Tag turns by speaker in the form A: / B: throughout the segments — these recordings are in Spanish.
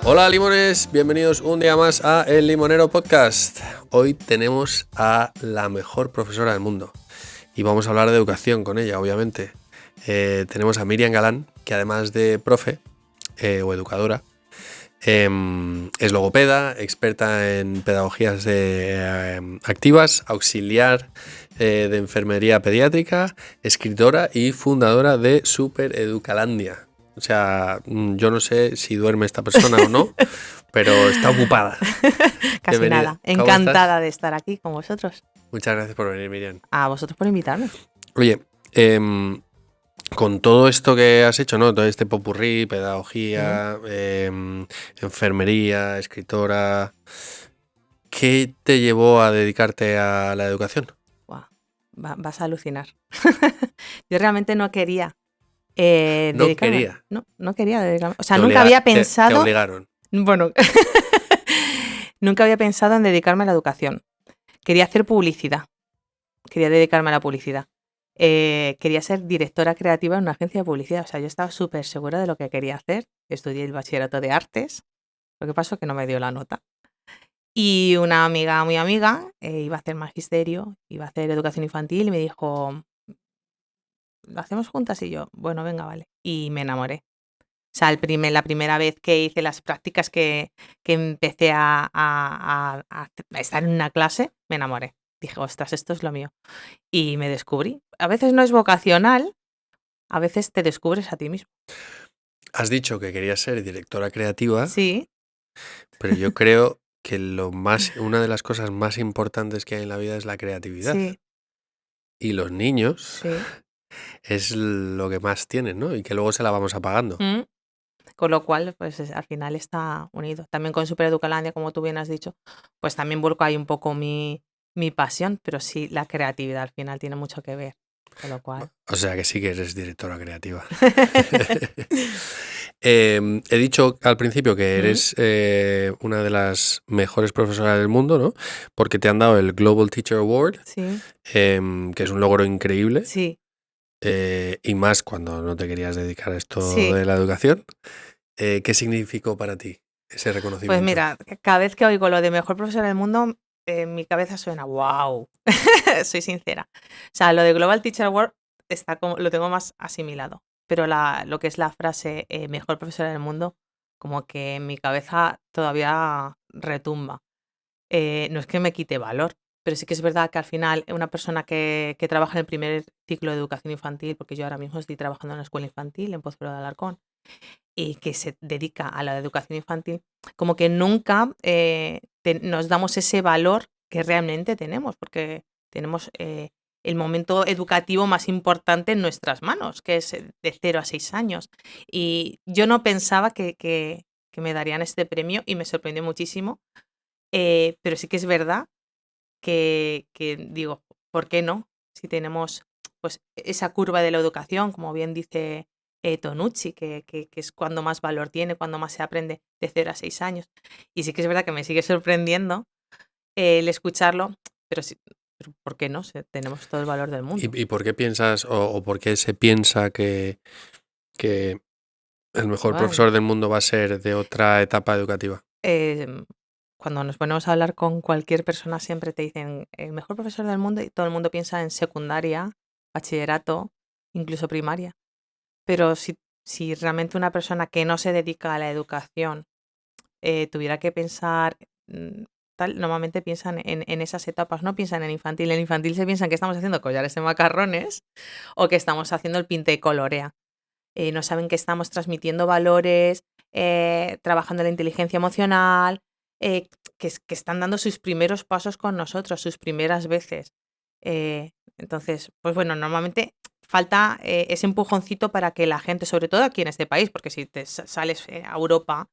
A: Hola limones, bienvenidos un día más a El Limonero Podcast. Hoy tenemos a la mejor profesora del mundo y vamos a hablar de educación con ella, obviamente. Tenemos a Miriam Galán, que además de profe o educadora, es logopeda, experta en pedagogías activas, auxiliar de enfermería pediátrica, escritora y fundadora de Super Educalandia. O sea, yo no sé si duerme esta persona o no, pero está ocupada.
B: Casi
A: Bienvenida.
B: nada.
A: ¿Cómo
B: Encantada
A: estás?
B: de estar aquí con vosotros.
A: Muchas gracias por venir, Miriam.
B: A vosotros por invitarme.
A: Oye, con todo esto que has hecho, ¿no? Todo este popurrí, pedagogía, enfermería, escritora, ¿qué te llevó a dedicarte a la educación?
B: Guau, vas a alucinar. Yo realmente no quería
A: No
B: dedicarme.
A: quería.
B: No quería dedicarme. O sea,
A: Te
B: nunca había
A: te
B: pensado.
A: obligaron.
B: Bueno, nunca había pensado en dedicarme a la educación. Quería hacer publicidad. Quería dedicarme a la publicidad. Quería ser directora creativa en una agencia de publicidad. O sea, yo estaba súper segura de lo que quería hacer. Estudié el bachillerato de artes. Lo que pasó es que no me dio la nota. Y una amiga, muy amiga, iba a hacer magisterio, iba a hacer educación infantil y me dijo, ¿lo hacemos juntas? Y yo, bueno, venga, vale. Y me enamoré. O sea, la primera vez que hice las prácticas, que empecé a estar en una clase, me enamoré. Dije, ostras, esto es lo mío. Y me descubrí. A veces no es vocacional, a veces te descubres a ti mismo.
A: Has dicho que querías ser directora creativa,
B: Sí,
A: pero yo creo que una de las cosas más importantes que hay en la vida es la creatividad.
B: sí,
A: Y los niños
B: sí.
A: es lo que más tienen, ¿no? Y que luego se la vamos apagando.
B: Mm. Con lo cual, pues al final está unido. También con Super Educalandia, como tú bien has dicho, pues también vuelco ahí un poco mi pasión, pero sí, la creatividad al final tiene mucho que ver. Con lo cual.
A: O sea que sí que eres directora creativa. He dicho al principio que eres una de las mejores profesoras del mundo, ¿no? Porque te han dado el Global Teacher Award,
B: Sí,
A: que es un logro increíble,
B: sí,
A: y más cuando no te querías dedicar a esto
B: sí.
A: de la educación. ¿Qué significó para ti ese
B: Pues
A: reconocimiento?
B: mira, cada vez que oigo lo de mejor profesora del mundo, mi cabeza suena wow. Soy sincera. O sea, lo de Global Teacher Award lo tengo más asimilado. Pero lo que es la frase mejor profesora del mundo, como que en mi cabeza todavía retumba. No es que me quite valor, pero sí que es verdad que al final una persona que trabaja en el primer ciclo de educación infantil, porque yo ahora mismo estoy trabajando en la escuela infantil en Pozuelo de Alarcón, y que se dedica a la educación infantil, como que nunca nos damos ese valor que realmente tenemos, porque tenemos el momento educativo más importante en nuestras manos, que es de 0 a 6 años. Y yo no pensaba que me darían este premio y me sorprendió muchísimo, pero sí que es verdad que digo, ¿por qué no? Si tenemos pues esa curva de la educación, como bien dice Tonucci, que es cuando más valor tiene, cuando más se aprende de 0 a 6 años. Y sí que es verdad que me sigue sorprendiendo el escucharlo, pero sí, pero ¿por qué no? Tenemos todo el valor del mundo.
A: ¿Y por qué piensas o por qué se piensa que el mejor
B: Bueno,
A: profesor del mundo va a ser de otra etapa educativa?
B: em, cuando nos ponemos a hablar con cualquier persona siempre te dicen el mejor profesor del mundo y todo el mundo piensa en secundaria, bachillerato, incluso primaria. Pero si realmente una persona que no se dedica a la educación tuviera que pensar tal, normalmente piensan en esas etapas, no piensan en infantil. En infantil se piensan que estamos haciendo collares de macarrones o que estamos haciendo el pinte y colorea. No saben que estamos transmitiendo valores, trabajando la inteligencia emocional, que están dando sus primeros pasos con nosotros, sus primeras veces. Entonces, pues bueno, normalmente falta ese empujoncito para que la gente, sobre todo aquí en este país, porque si te sales a Europa,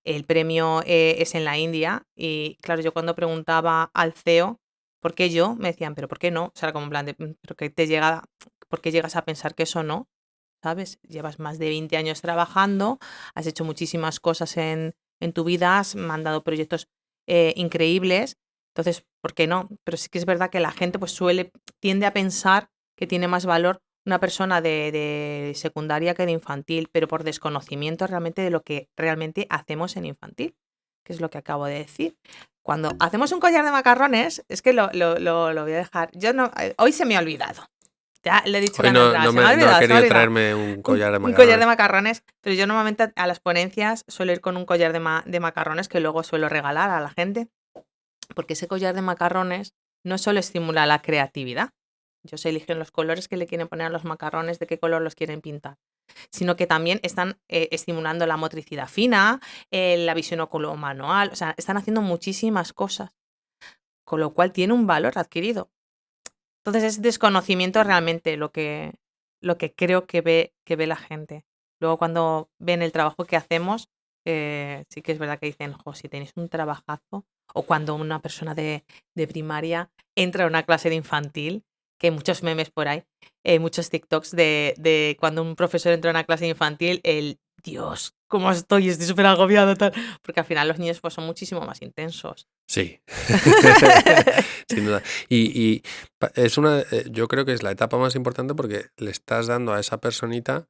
B: el premio es en la India. Y claro, yo cuando preguntaba al CEO por qué yo, me decían, pero ¿por qué no? O sea, como en plan de, ¿pero qué te llega, por qué llegas a pensar que eso no? ¿Sabes? Llevas más de 20 años trabajando, has hecho muchísimas cosas en tu vida, has mandado proyectos increíbles, entonces, ¿por qué no? Pero sí que es verdad que la gente pues tiende a pensar que tiene más valor una persona de secundaria que de infantil, pero por desconocimiento realmente de lo que realmente hacemos en infantil, que es lo que acabo de decir. Cuando hacemos un collar de macarrones, es que lo voy a dejar. Yo no, hoy se me ha olvidado. Ya le he dicho
A: Hoy
B: cuando
A: no,
B: entraba,
A: no,
B: se me ha
A: no ha
B: olvidado, se me ha
A: querido
B: olvidado.
A: traerme un collar de
B: Un collar de
A: macarrones.
B: macarrones, pero yo normalmente a las ponencias suelo ir con un collar de macarrones que luego suelo regalar a la gente, porque ese collar de macarrones no solo estimula la creatividad, ellos eligen los colores que le quieren poner a los macarrones, de qué color los quieren pintar, sino que también están estimulando la motricidad fina, la visión oculomanual, o sea, están haciendo muchísimas cosas, con lo cual tiene un valor adquirido. Entonces es desconocimiento realmente lo que creo que ve la gente. Luego cuando ven el trabajo que hacemos, sí que es verdad que dicen, jo, si tenéis un trabajazo, o cuando una persona de primaria entra a una clase de infantil, que hay muchos memes por ahí, muchos TikToks de cuando un profesor entra a una clase de infantil, el Dios, ¿cómo estoy? Estoy súper agobiado, tal. Porque al final los niños pues, son muchísimo más intensos.
A: Sí, sin duda. Y es yo creo que es la etapa más importante porque le estás dando a esa personita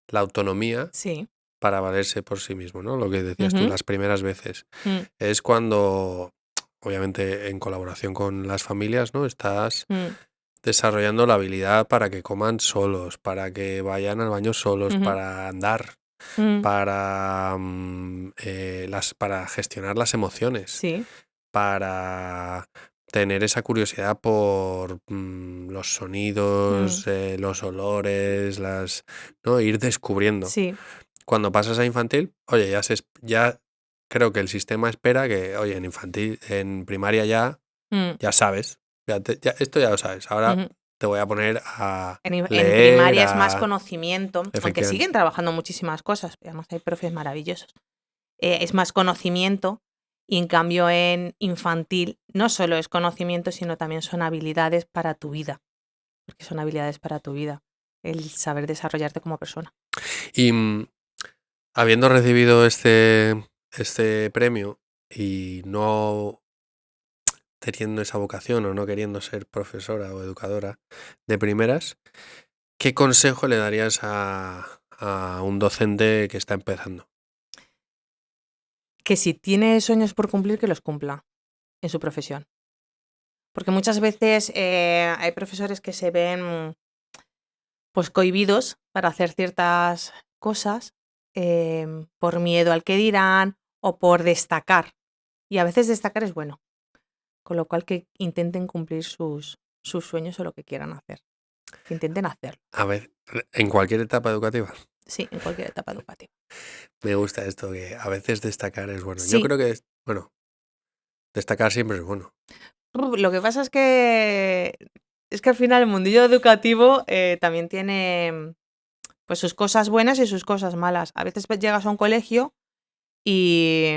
A: la autonomía
B: Sí.
A: para valerse por sí mismo, ¿no? Lo que decías tú,
B: Ujú.
A: las primeras veces.
B: Mm,
A: Es cuando, obviamente, en colaboración con las familias, ¿no? Estás
B: mm,
A: desarrollando la habilidad para que coman solos, para que vayan al baño solos,
B: ujú,
A: para andar,
B: mm.
A: para gestionar las emociones,
B: Sí.
A: para tener esa curiosidad por los
B: Mm,
A: sonidos, los olores, ¿no? Ir descubriendo.
B: sí.
A: Cuando pasas a infantil, oye, ya creo que el sistema espera que, oye, en infantil, en primaria
B: Mm,
A: ya sabes, esto ya lo sabes. Ahora
B: ujú.
A: te voy a poner a
B: En
A: leer,
B: primaria es más conocimiento, aunque
A: efectivamente.
B: siguen trabajando muchísimas cosas, además hay profes maravillosos. Es más conocimiento y en cambio en infantil no solo es conocimiento, sino también son habilidades para tu vida, porque son habilidades para tu vida, el saber desarrollarte como persona.
A: Y habiendo recibido este premio y no teniendo esa vocación o no queriendo ser profesora o educadora de primeras, ¿qué consejo le darías a un docente que está empezando?
B: Que si tiene sueños por cumplir, que los cumpla en su profesión. Porque muchas veces hay profesores que se ven pues cohibidos para hacer ciertas cosas por miedo al que dirán o por destacar. Y a veces destacar es bueno, con lo cual que intenten cumplir sus sueños o lo que quieran hacer. Que intenten hacerlo,
A: A ver, en cualquier etapa educativa.
B: sí, en cualquier etapa educativa.
A: Me gusta esto, que a veces destacar es bueno. Yo
B: Sí,
A: creo que, bueno, destacar siempre es bueno.
B: lo que pasa es que al final el mundillo educativo también tiene pues sus cosas buenas y sus cosas malas. A veces llegas a un colegio y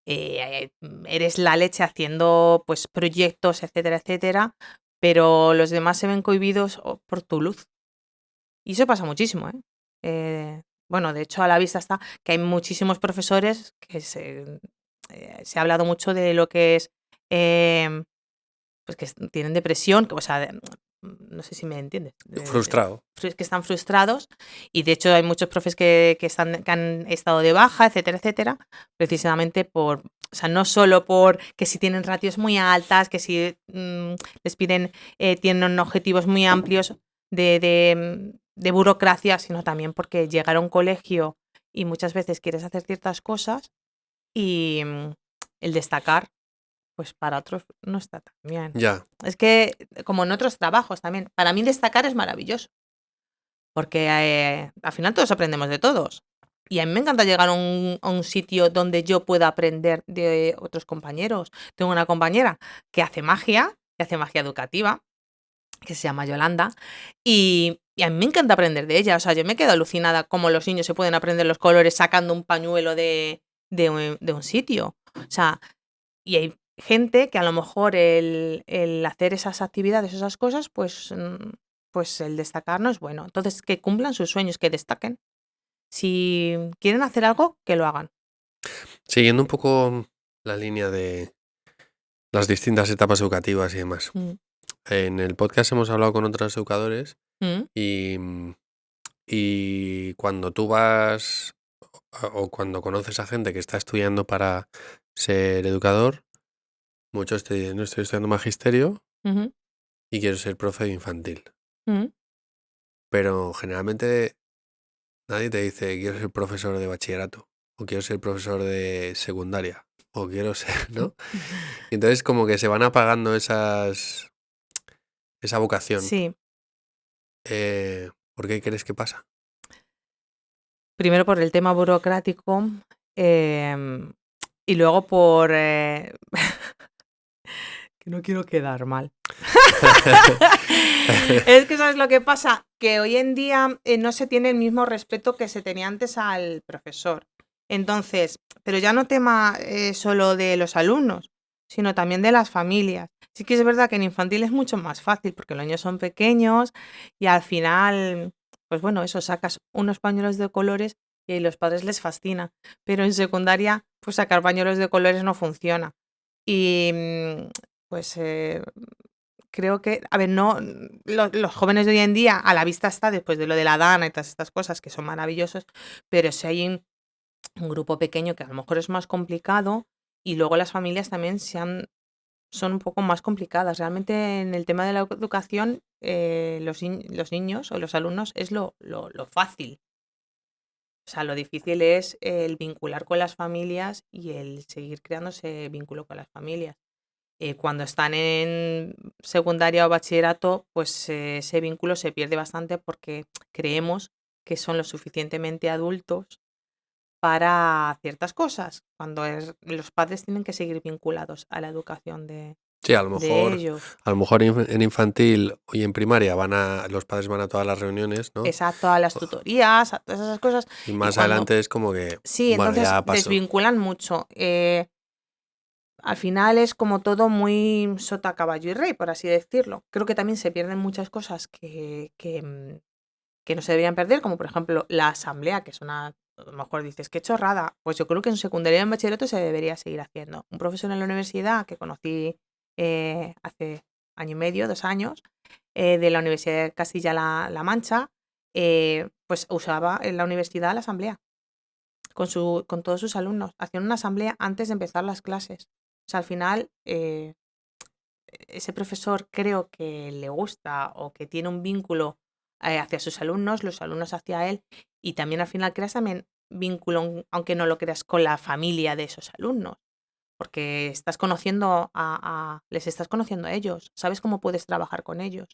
B: eres la leche haciendo pues proyectos, etcétera, etcétera, pero los demás se ven cohibidos por tu luz. Y eso pasa muchísimo, ¿eh? Bueno, de hecho, a la vista está que hay muchísimos profesores que se ha hablado mucho de lo que es, em, pues que tienen depresión, que, o sea, no sé si me entiendes,
A: Frustrado.
B: que están frustrados y de hecho hay muchos profes que han estado de baja, etcétera, etcétera, precisamente o sea, no solo por que si tienen ratios muy altas, que si les piden, tienen objetivos muy amplios de burocracia, sino también porque llegar a un colegio y muchas veces quieres hacer ciertas cosas y el destacar pues para otros no está tan bien.
A: Ya.
B: Es que, como en otros trabajos también, para mí destacar es maravilloso, porque al final todos aprendemos de todos. Y a mí me encanta llegar a un sitio donde yo pueda aprender de otros compañeros. Tengo una compañera que hace magia educativa, que se llama Yolanda, y a mí me encanta aprender de ella. O sea, yo me quedo alucinada cómo los niños se pueden aprender los colores sacando un pañuelo de un sitio. O sea, y hay gente que a lo mejor el hacer esas actividades, esas cosas, pues el destacar no es bueno. Entonces, que cumplan sus sueños, que destaquen. Si quieren hacer algo, que lo hagan.
A: Siguiendo un poco la línea de las distintas etapas educativas y demás.
B: Mm,
A: En el podcast hemos hablado con otros educadores
B: Mm,
A: Y, y cuando tú vas o cuando conoces a gente que está estudiando para ser educador, muchos te dicen, no estoy estudiando magisterio
B: ujú,
A: y quiero ser profe infantil.
B: mm.
A: Pero generalmente nadie te dice, quiero ser profesor de bachillerato, o quiero ser profesor de secundaria, o quiero ser, ¿no? Y entonces como que se van apagando esa vocación.
B: Sí,
A: ¿Por qué crees que pasa?
B: primero por el tema burocrático, y luego por, que no quiero quedar mal. Es que, ¿sabes lo que pasa? Que hoy en día, no se tiene el mismo respeto que se tenía antes al profesor. Entonces, pero ya no tema, solo de los alumnos, sino también de las familias. Sí que es verdad que en infantil es mucho más fácil, porque los niños son pequeños y al final, pues bueno, eso, sacas unos pañuelos de colores y a los padres les fascina. Pero en secundaria, pues sacar pañuelos de colores no funciona. Y, pues, creo que, a ver, no, los jóvenes de hoy en día, a la vista está, después de lo de la Dana y todas estas cosas que son maravillosos, pero si hay un grupo pequeño que a lo mejor es más complicado y luego las familias también son un poco más complicadas. Realmente en el tema de la educación, los niños o los alumnos es lo fácil. O sea, lo difícil es el vincular con las familias y el seguir creando ese vínculo con las familias. Cuando están en secundaria o bachillerato, pues ese vínculo se pierde bastante porque creemos que son lo suficientemente adultos para ciertas cosas, cuando los padres tienen que seguir vinculados a la educación
A: Sí,
B: de ellos.
A: a lo mejor en infantil y en primaria los padres van a todas las reuniones, ¿no?
B: Exacto, a las
A: O-
B: tutorías, a todas esas cosas.
A: Y
B: Y
A: más
B: cuando,
A: adelante es como que,
B: sí,
A: bueno,
B: entonces
A: ya pasó.
B: desvinculan mucho. Al final es como todo muy sota, caballo y rey, por así decirlo. Creo que también se pierden muchas cosas que no se deberían perder, como por ejemplo la asamblea, que es una, a lo mejor dices, qué chorrada. Pues yo creo que en secundaria y en bachillerato se debería seguir haciendo. Un profesor en la universidad que conocí hace año y medio, 2 años, de la Universidad de Castilla-La Mancha, pues usaba en la universidad la asamblea con todos sus alumnos. Hacían una asamblea antes de empezar las clases. O sea, al final, ese profesor creo que le gusta o que tiene un vínculo hacia sus alumnos, los alumnos hacia él, y también al final creas también vínculo, aunque no lo creas, con la familia de esos alumnos, porque estás conociendo les estás conociendo a ellos, sabes cómo puedes trabajar con ellos.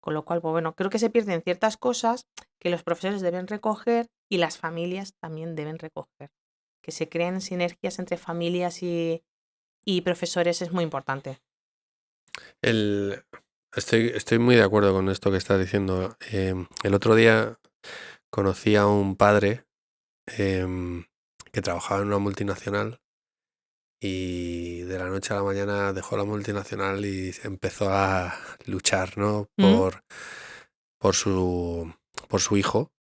B: Con lo cual, pues bueno, creo que se pierden ciertas cosas que los profesores deben recoger y las familias también deben recoger. Que se creen sinergias entre familias y profesores es muy importante.
A: El, estoy muy de acuerdo con esto que estás diciendo. El otro día conocí a un padre que trabajaba en una multinacional y de la noche a la mañana dejó la multinacional y empezó a luchar, ¿no?
B: ¿Mm?
A: Por por su hijo,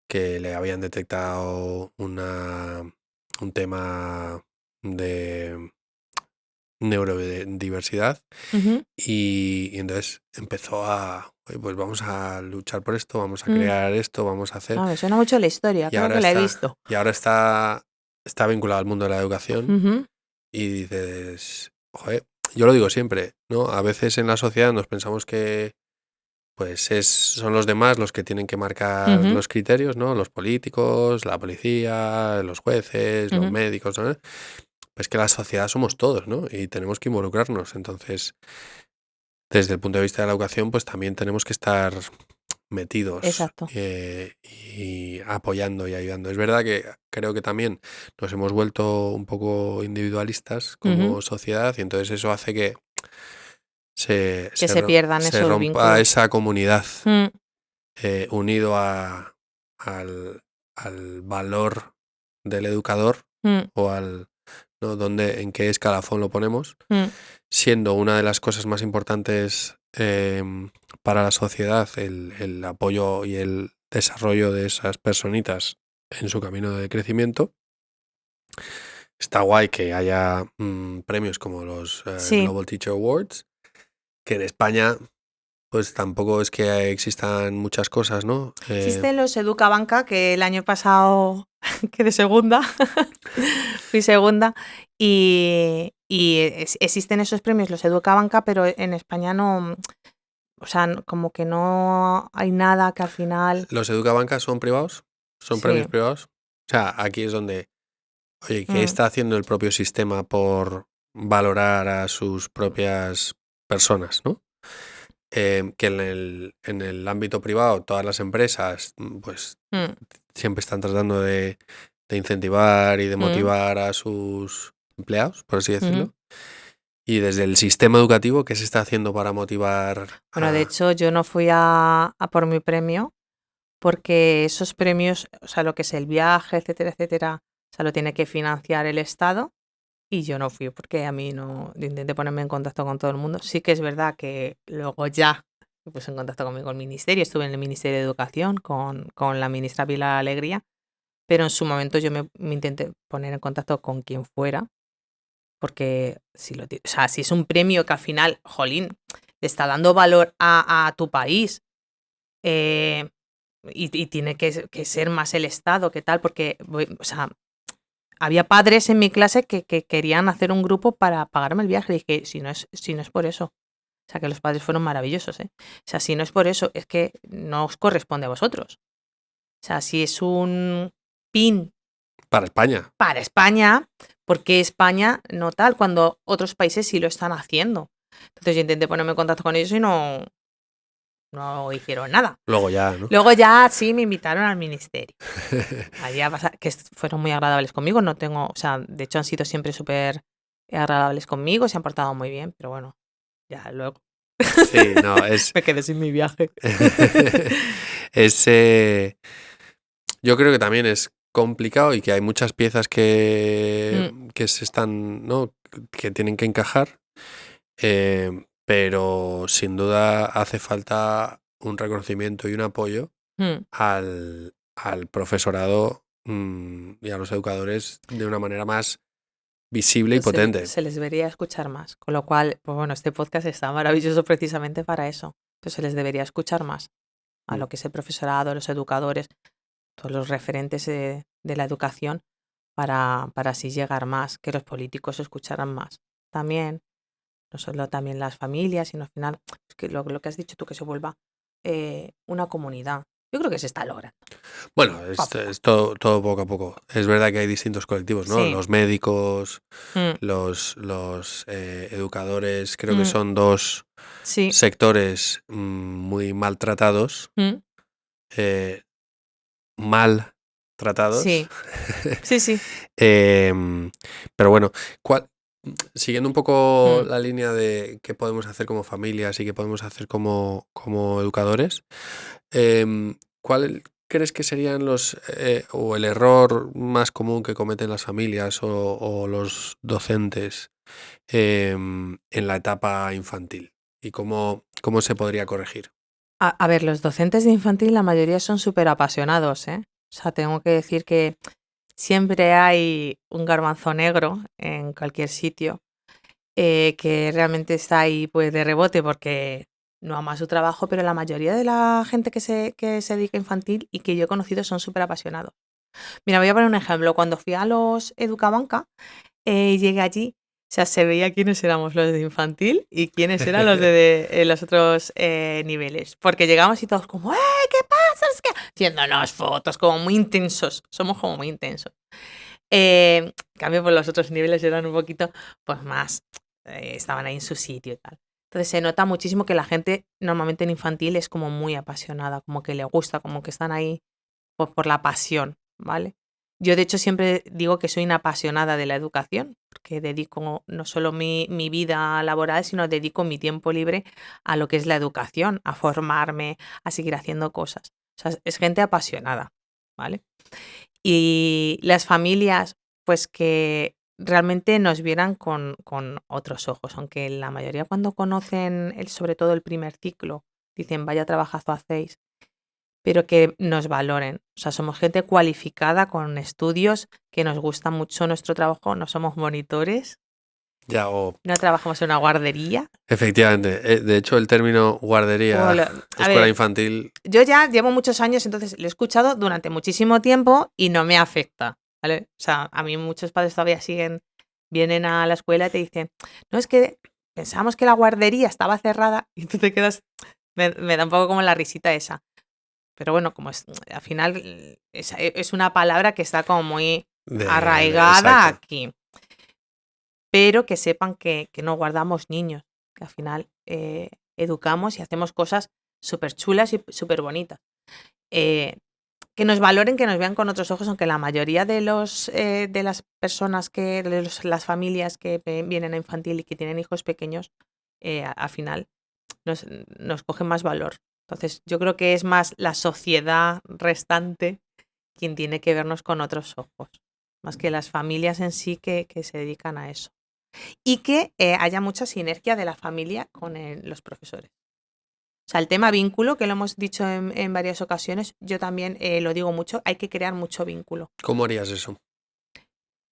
A: que le habían detectado un tema de neurodiversidad
B: Ujú.
A: y entonces empezó "Oye, pues vamos a luchar por esto, vamos a
B: Mm.
A: crear esto, vamos a hacer".
B: Ah, me suena mucho la historia,
A: Y
B: creo
A: ahora
B: que la he visto.
A: está vinculado al mundo de la educación
B: Ujú,
A: y dices, joder, yo lo digo siempre, ¿no? A veces en la sociedad nos pensamos que pues son los demás los que tienen que marcar
B: ujú,
A: los criterios, ¿no? Los políticos, la policía, los jueces, los
B: ujú.
A: médicos, ¿no? Pues que la sociedad somos todos, ¿no? Y tenemos que involucrarnos. Entonces, desde el punto de vista de la educación, pues también tenemos que estar metidos
B: Exacto.
A: y apoyando y ayudando. Es verdad que creo que también nos hemos vuelto un poco individualistas
B: Ujú.
A: como sociedad y entonces eso hace que
B: Que se pierdan
A: se
B: esos
A: rompa
B: vínculos.
A: esa comunidad
B: Mm,
A: unido al valor del educador
B: mm,
A: o ¿no? En qué escalafón lo ponemos,
B: mm,
A: siendo una de las cosas más importantes para la sociedad el apoyo y el desarrollo de esas personitas en su camino de crecimiento. Está guay que haya premios como los
B: sí.
A: Global Teacher Awards, que en España pues tampoco es que existan muchas cosas, ¿no?
B: Existen los Educabanca, que el año pasado quedé segunda, fui segunda, y existen esos premios, los Educabanca, pero en España no, o sea, como que no hay nada que al final...
A: ¿Los Educabancas son privados? ¿Son premios
B: Sí.
A: privados? O sea, aquí es donde, oye, ¿qué
B: Mm,
A: está haciendo el propio sistema por valorar a sus propias personas, ¿no? Que en el ámbito privado todas las empresas pues
B: mm,
A: siempre están tratando de incentivar y de
B: mm,
A: motivar a sus empleados, por así
B: ujú.
A: decirlo. Y desde el sistema educativo, ¿qué se está haciendo para motivar
B: Bueno, de
A: a...
B: hecho, yo no fui a por mi premio porque esos premios, o sea, lo que es el viaje, etcétera, etcétera, o sea, lo tiene que financiar el Estado. Y yo no fui porque a mí no, yo intenté ponerme en contacto con todo el mundo. Sí que es verdad que luego ya me puse en contacto conmigo el ministerio, estuve en el Ministerio de Educación con la ministra Pilar Alegría, pero en su momento yo me intenté poner en contacto con quien fuera, porque si, o sea, si es un premio que al final, jolín, le está dando valor a tu país, eh, y tiene que ser más el Estado que tal, porque, o sea, había padres en mi clase que querían hacer un grupo para pagarme el viaje. Y dije, si no es por eso. O sea, que los padres fueron maravillosos, ¿eh? O sea, si no es por eso, es que no os corresponde a vosotros. O sea, si es un pin
A: para España?
B: para España, ¿por qué España no tal? Cuando otros países sí lo están haciendo. Entonces yo intenté ponerme en contacto con ellos y no hicieron nada.
A: Luego ya, ¿no?
B: Luego ya sí me invitaron al ministerio. Allá que fueron muy agradables conmigo, no tengo, o sea, de hecho han sido siempre súper agradables conmigo, se han portado muy bien, pero bueno, ya luego
A: Sí, no, es...
B: me quedé sin mi viaje.
A: es yo creo que también es complicado y que hay muchas piezas
B: Mm,
A: que se están, ¿no? Que tienen que encajar, pero sin duda hace falta un reconocimiento y un apoyo
B: mm.
A: al profesorado y a los educadores de una manera más visible y
B: Pues
A: potente.
B: se les debería escuchar más, con lo cual, pues bueno, este podcast está maravilloso precisamente para eso. Entonces se les debería escuchar más a
A: Mm.
B: lo que es el profesorado, los educadores, todos los referentes de la educación para así llegar más, que los políticos escucharan más. También no solo también las familias, sino al final, es que lo que has dicho tú, que se vuelva una comunidad. Yo creo que se está logrando,
A: Bueno,
B: poco a poco.
A: es todo, todo poco a poco. Es verdad que hay distintos colectivos, ¿no?
B: Sí,
A: Los médicos,
B: mm,
A: los educadores, creo que
B: mm,
A: son dos
B: sí,
A: sectores muy maltratados,
B: mm,
A: eh, mal tratados.
B: sí, sí, sí.
A: Em, pero bueno, siguiendo un poco
B: Mm.
A: la línea de qué podemos hacer como familias y qué podemos hacer como educadores, ¿cuál crees que serían o el error más común que cometen las familias o los docentes en la etapa infantil? ¿Y cómo se podría corregir?
B: A ver, los docentes de infantil, la mayoría son súper apasionados, ¿eh? O sea, tengo que decir que siempre hay un garbanzo negro en cualquier sitio, que realmente está ahí pues de rebote porque no ama su trabajo, pero la mayoría de la gente que se dedica a infantil y que yo he conocido son súper apasionados. Mira, voy a poner un ejemplo. Cuando fui a los Educabanca, llegué allí, o sea, se veía quiénes éramos los de infantil y quiénes eran los de los otros niveles. Porque llegamos y todos como, ¿qué pasa? Es que... haciéndonos fotos, como muy intensos. Somos como muy intensos. En cambio, pues los otros niveles eran un poquito, pues más, estaban ahí en su sitio y tal. Entonces se nota muchísimo que la gente normalmente en infantil es como muy apasionada, como que le gusta, como que están ahí por la pasión, ¿vale? Yo de hecho siempre digo que soy una apasionada de la educación, porque dedico no solo mi vida laboral, sino dedico mi tiempo libre a lo que es la educación, a formarme, a seguir haciendo cosas. O sea, es gente apasionada, ¿vale? Y las familias, pues que realmente nos vieran con otros ojos, aunque la mayoría cuando conocen sobre todo el primer ciclo, dicen vaya trabajazo hacéis, pero que nos valoren. O sea, somos gente cualificada con estudios, que nos gusta mucho nuestro trabajo, no somos monitores
A: Ya, o
B: No trabajamos en una guardería.
A: efectivamente. De hecho, el término guardería,
B: A
A: escuela
B: ver,
A: infantil,
B: yo ya llevo muchos años, entonces lo he escuchado durante muchísimo tiempo y no me afecta, ¿vale? O sea, a mí muchos padres todavía vienen a la escuela y te dicen, no, es que pensamos que la guardería estaba cerrada y tú te quedas, me da un poco como la risita esa. Pero bueno, como al final es una palabra que está como muy arraigada
A: exacto.
B: aquí. Pero que sepan que no guardamos niños, que al final educamos y hacemos cosas súper chulas y súper bonitas. Que nos valoren, que nos vean con otros ojos, aunque la mayoría de las personas las familias que vienen a infantil y que tienen hijos pequeños, al final nos cogen más valor. Entonces, yo creo que es más la sociedad restante quien tiene que vernos con otros ojos, más que las familias en sí que se dedican a eso. Y que haya mucha sinergia de la familia con los profesores. O sea, el tema vínculo, que lo hemos dicho en varias ocasiones, yo también lo digo mucho, hay que crear mucho vínculo.
A: ¿Cómo harías eso?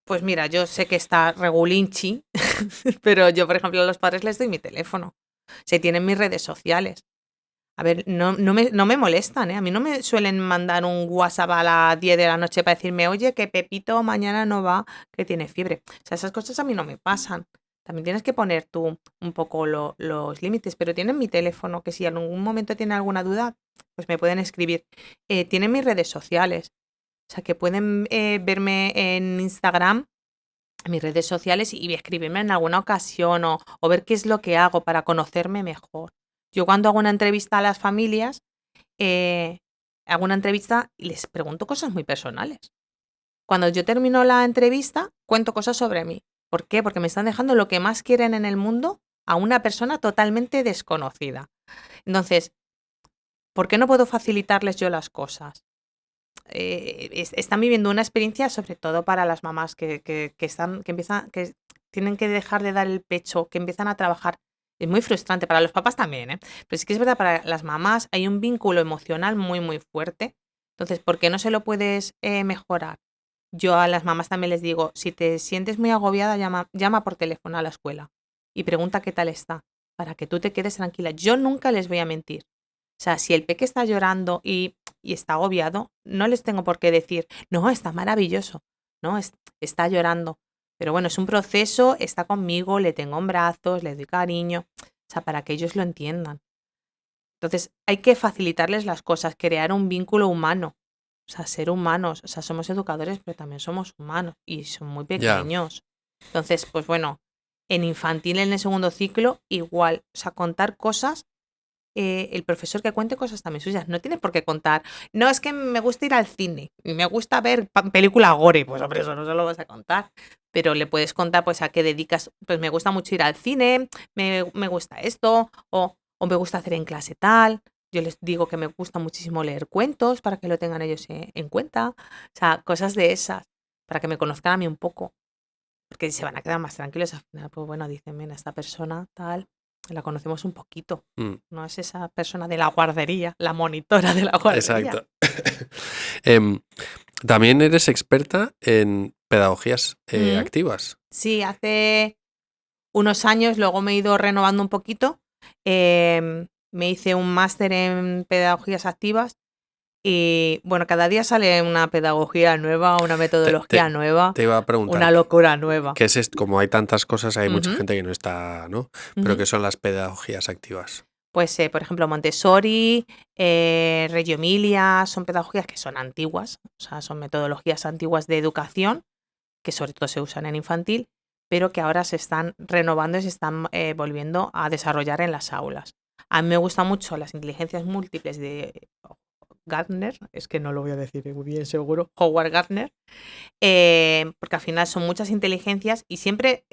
B: Pues mira, yo sé que está regulinchi, pero yo, por ejemplo, a los padres les doy mi teléfono. Se tienen mis redes sociales. A ver, no me molestan, ¿eh? A mí no me suelen mandar un WhatsApp a las 10 de la noche para decirme, oye, que Pepito mañana no va, que tiene fiebre. O sea, esas cosas a mí no me pasan. También tienes que poner tú un poco los límites, pero tienen mi teléfono, que si en algún momento tienen alguna duda, pues me pueden escribir. Tienen mis redes sociales, o sea, que pueden verme en Instagram, en mis redes sociales, y escribirme en alguna ocasión o ver qué es lo que hago para conocerme mejor. Yo cuando hago una entrevista a las familias, hago una entrevista y les pregunto cosas muy personales. Cuando yo termino la entrevista, cuento cosas sobre mí. ¿Por qué? Porque me están dejando lo que más quieren en el mundo a una persona totalmente desconocida. Entonces, ¿por qué no puedo facilitarles yo las cosas? Están viviendo una experiencia, sobre todo para las mamás que tienen que dejar de dar el pecho, que empiezan a trabajar. Es muy frustrante para los papás también, ¿eh? Pero sí que es verdad, para las mamás hay un vínculo emocional muy, muy fuerte. Entonces, ¿por qué no se lo puedes mejorar? Yo a las mamás también les digo, si te sientes muy agobiada, llama por teléfono a la escuela y pregunta qué tal está, para que tú te quedes tranquila. Yo nunca les voy a mentir. O sea, si el peque está llorando y está agobiado, no les tengo por qué decir, no, está maravilloso, no, está llorando. Pero bueno, es un proceso, está conmigo, le tengo en brazos, le doy cariño, o sea, para que ellos lo entiendan. Entonces, hay que facilitarles las cosas, crear un vínculo humano, o sea, ser humanos, o sea, somos educadores, pero también somos humanos y son muy
A: Ya,
B: pequeños. Entonces, pues bueno, en infantil, en el segundo ciclo, igual, o sea, contar cosas, el profesor que cuente cosas también suyas. No tienes por qué contar. No, es que me gusta ir al cine y me gusta ver película gore. Pues hombre, eso no se lo vas a contar. Pero le puedes contar pues a qué dedicas. Pues me gusta mucho ir al cine, me gusta esto, o me gusta hacer en clase tal. Yo les digo que me gusta muchísimo leer cuentos para que lo tengan ellos en cuenta. O sea, cosas de esas, para que me conozcan a mí un poco. Porque se van a quedar más tranquilos al final. Pues bueno, dicen, mira, esta persona tal, la conocemos un poquito. No es esa persona de la guardería, la monitora de la guardería.
A: exacto. También eres experta en pedagogías
B: Mm.
A: activas.
B: Sí, hace unos años, luego me he ido renovando un poquito. Me hice un máster en pedagogías activas y bueno, cada día sale una pedagogía nueva, una
A: Te,
B: metodología
A: te-
B: nueva,
A: te iba a preguntar,
B: una locura nueva.
A: ¿qué es esto? Como hay tantas cosas, hay mucha
B: Ujú,
A: gente que no está, ¿no? Pero
B: ujú.
A: ¿qué son las pedagogías activas?
B: Pues, por ejemplo, Montessori, Reggio Emilia, son pedagogías que son antiguas, o sea, son metodologías antiguas de educación, que sobre todo se usan en infantil, pero que ahora se están renovando y se están volviendo a desarrollar en las aulas. A mí me gustan mucho las inteligencias múltiples de Gardner, es que no lo voy a decir muy bien seguro, Howard Gardner, porque al final son muchas inteligencias y siempre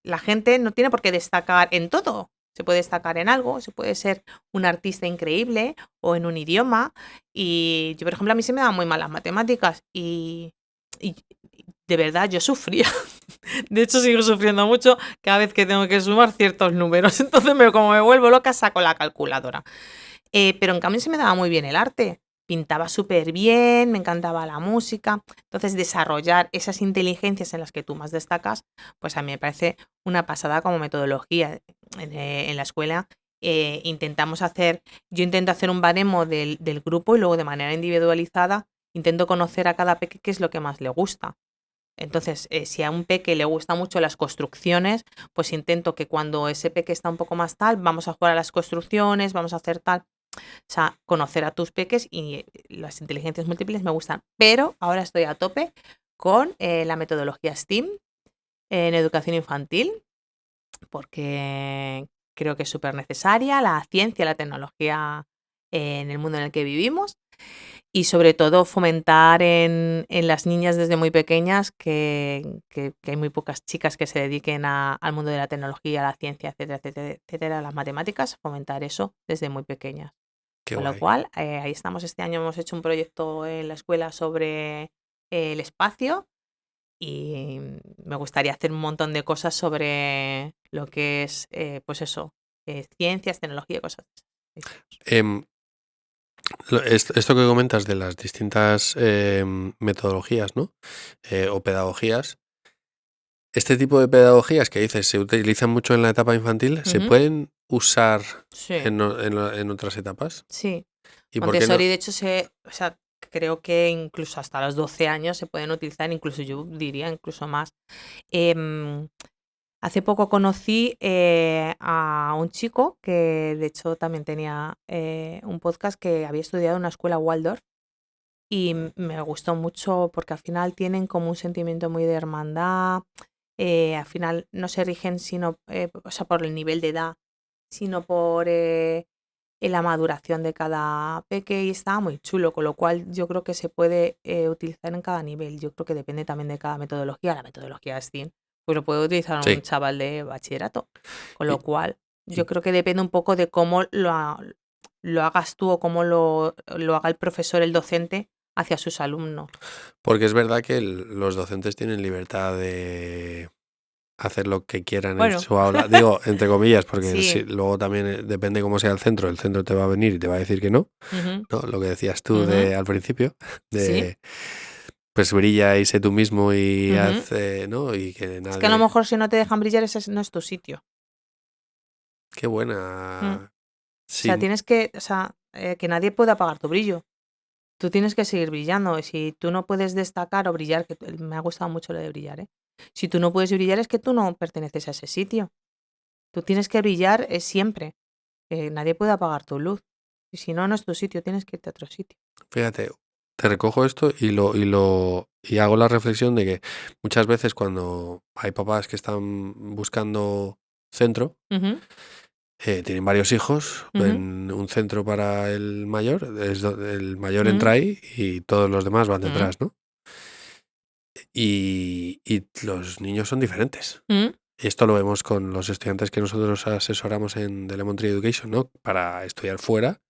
B: la gente no tiene por qué destacar en todo. Se puede destacar en algo, se puede ser un artista increíble o en un idioma. Y yo, por ejemplo, a mí se me dan muy mal las matemáticas y de verdad yo sufría. De hecho, sigo sufriendo mucho cada vez que tengo que sumar ciertos números. Entonces, como me vuelvo loca, saco la calculadora. Pero en cambio se me daba muy bien el arte. pintaba súper bien, me encantaba la música. Entonces, desarrollar esas inteligencias en las que tú más destacas, pues a mí me parece una pasada como metodología. En la escuela yo intento hacer un baremo del grupo y luego de manera individualizada intento conocer a cada peque qué es lo que más le gusta. Entonces, si a un peque le gustan mucho las construcciones, pues intento que cuando ese peque está un poco más tal, vamos a jugar a las construcciones, vamos a hacer tal. O sea, conocer a tus peques y las inteligencias múltiples me gustan. Pero ahora estoy a tope con la metodología STEAM en educación infantil, porque creo que es súper necesaria la ciencia, la tecnología en el mundo en el que vivimos. Y sobre todo fomentar en las niñas desde muy pequeñas que hay muy pocas chicas que se dediquen al mundo de la tecnología, a la ciencia, etcétera, etcétera, etcétera, las matemáticas, fomentar eso desde muy pequeñas.
A: Qué
B: Con lo
A: guay.
B: cual, ahí estamos. Este año hemos hecho un proyecto en la escuela sobre el espacio y me gustaría hacer un montón de cosas sobre lo que es, pues eso, ciencias, tecnología, cosas así.
A: Em, esto que comentas de las distintas metodologías, ¿no? O pedagogías. Este tipo de pedagogías que dices se utilizan mucho en la etapa infantil, ¿se
B: Ujú.
A: pueden usar
B: Sí,
A: en otras etapas?
B: sí.
A: ¿Y por qué no?
B: Montessori, de hecho, o sea, creo que incluso hasta los 12 años se pueden utilizar, incluso yo diría incluso más. Em, Hace poco conocí a un chico que de hecho también tenía un podcast que había estudiado en una escuela Waldorf y me gustó mucho porque al final tienen como un sentimiento muy de hermandad, al final no se rigen sino, o sea, por el nivel de edad, sino por la maduración de cada peque y estaba muy chulo, con lo cual yo creo que se puede utilizar en cada nivel. Yo creo que depende también de cada metodología. La metodología STEAM, pues lo puede utilizar un
A: Sí.
B: chaval de bachillerato, con
A: Y,
B: lo cual
A: y
B: yo creo que depende un poco de cómo lo hagas tú o cómo lo haga el profesor, el docente, hacia sus alumnos.
A: porque es verdad que los docentes tienen libertad de hacer lo que quieran en
B: Bueno,
A: su aula. Digo, entre comillas, porque
B: sí.
A: luego también depende cómo sea el centro te va a venir y te va a decir que no,
B: Ujú,
A: ¿no? Lo que decías tú
B: ujú,
A: al principio,
B: sí.
A: de pues brilla y sé tú mismo y
B: Ujú.
A: haz, ¿no? Y que
B: Es que a lo
A: nadie...
B: mejor si no te dejan brillar, ese no es tu sitio.
A: Qué
B: Mm.
A: buena...
B: O sea,
A: Sí,
B: tienes que, o sea, que nadie puede apagar tu brillo. Tú tienes que seguir brillando. Y si tú no puedes destacar o brillar, que me ha gustado mucho lo de brillar, ¿eh? Si tú no puedes brillar es que tú no perteneces a ese sitio. Tú tienes que brillar siempre. Nadie puede apagar tu luz. Y si no, no es tu sitio, tienes que irte a otro sitio.
A: fíjate, te recojo esto y hago la reflexión de que muchas veces cuando hay papás que están buscando centro,
B: Ujú,
A: tienen varios hijos
B: ujú,
A: en un centro para el mayor, el mayor
B: ujú,
A: entra ahí y todos los demás van
B: ujú,
A: detrás, ¿no? Y los niños son diferentes.
B: ujú.
A: Y esto lo vemos con los estudiantes que nosotros asesoramos en The Lemon Tree Education, ¿no? Para estudiar fuera,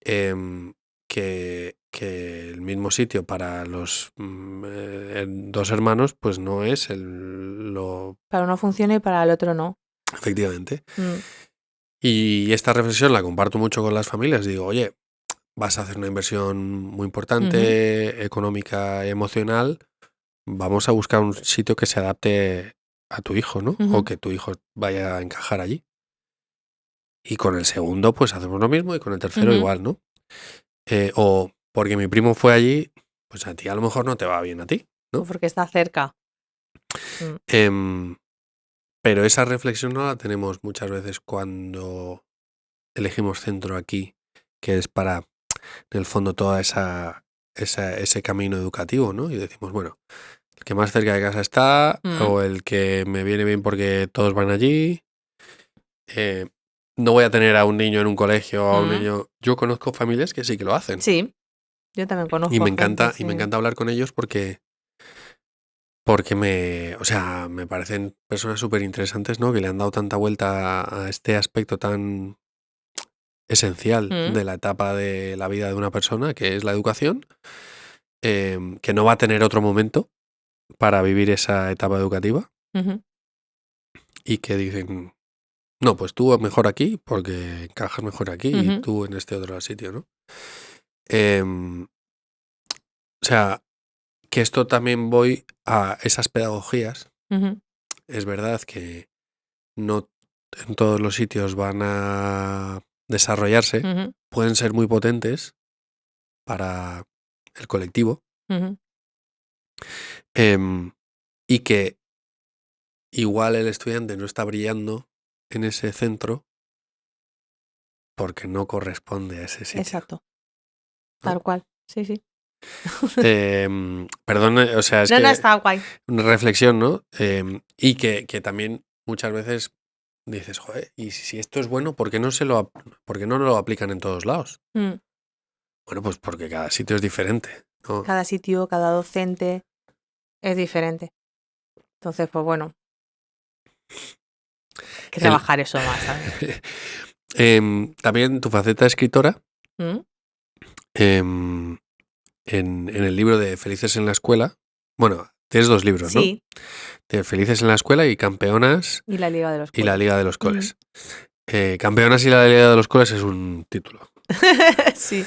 A: em, que el mismo sitio para los dos hermanos, pues no es lo...
B: Para uno funciona y para el otro no.
A: Efectivamente.
B: Mm,
A: Y esta reflexión la comparto mucho con las familias. Digo, oye, vas a hacer una inversión muy
B: ujú,
A: importante, económica y emocional. Vamos a buscar un sitio que se adapte a tu hijo, ¿no? O
B: ujú,
A: que tu hijo vaya a encajar allí. Y con el segundo, pues hacemos lo mismo y con el tercero
B: ujú.
A: igual, ¿no? O porque mi primo fue allí, pues a ti a lo mejor no te va bien a ti,
B: O
A: ¿no?
B: porque está cerca. Mm,
A: Em, pero esa reflexión no la tenemos muchas veces cuando elegimos centro aquí, que es para, en el fondo, toda ese camino educativo, ¿no? Y decimos, bueno, el que más cerca de casa está,
B: mm.
A: o el que me viene bien porque todos van allí. eh, no voy a tener a un niño en un colegio o a un
B: Mm.
A: niño. Yo conozco familias que sí que lo hacen.
B: Sí, yo también
A: Y
B: conozco
A: me
B: gente,
A: encanta, y me
B: sí.
A: encanta hablar con ellos o sea, me parecen personas súper interesantes, ¿no? Que le han dado tanta vuelta a este aspecto tan esencial
B: Mm,
A: de la etapa de la vida de una persona, que es la educación, que no va a tener otro momento para vivir esa etapa educativa
B: ujú,
A: y que dicen, no, pues tú mejor aquí porque encajas mejor aquí y
B: ujú.
A: tú en este otro sitio, ¿no? O sea, que esto también voy a esas pedagogías.
B: Ujú,
A: Es verdad que no en todos los sitios van a desarrollarse,
B: ujú,
A: pueden ser muy potentes para el colectivo,
B: ujú.
A: em, y que igual el estudiante no está brillando en ese centro porque no corresponde a ese sitio,
B: Exacto,
A: ¿no?
B: tal cual. Sí, sí.
A: Perdón, o sea, es
B: No, no,
A: que
B: está guay.
A: una reflexión, ¿no? Y que también muchas veces dices, joder, y si esto es bueno, ¿por qué por qué no lo aplican en todos lados?
B: Mm.
A: Bueno, pues porque cada sitio es diferente, ¿no?
B: Cada sitio, cada docente es diferente. Entonces, pues bueno, hay que
A: El,
B: trabajar eso más, ¿sabes?
A: también tu faceta escritora,
B: Mm.
A: em, en el libro de Felices en la escuela, bueno, tienes 2 libros, ¿no?
B: Sí,
A: De Felices en la escuela y Campeonas
B: y la Liga de los
A: y la
B: Coles.
A: Liga de los
B: Ujú.
A: Coles. Campeonas y la Liga de los Coles es un título.
B: Sí.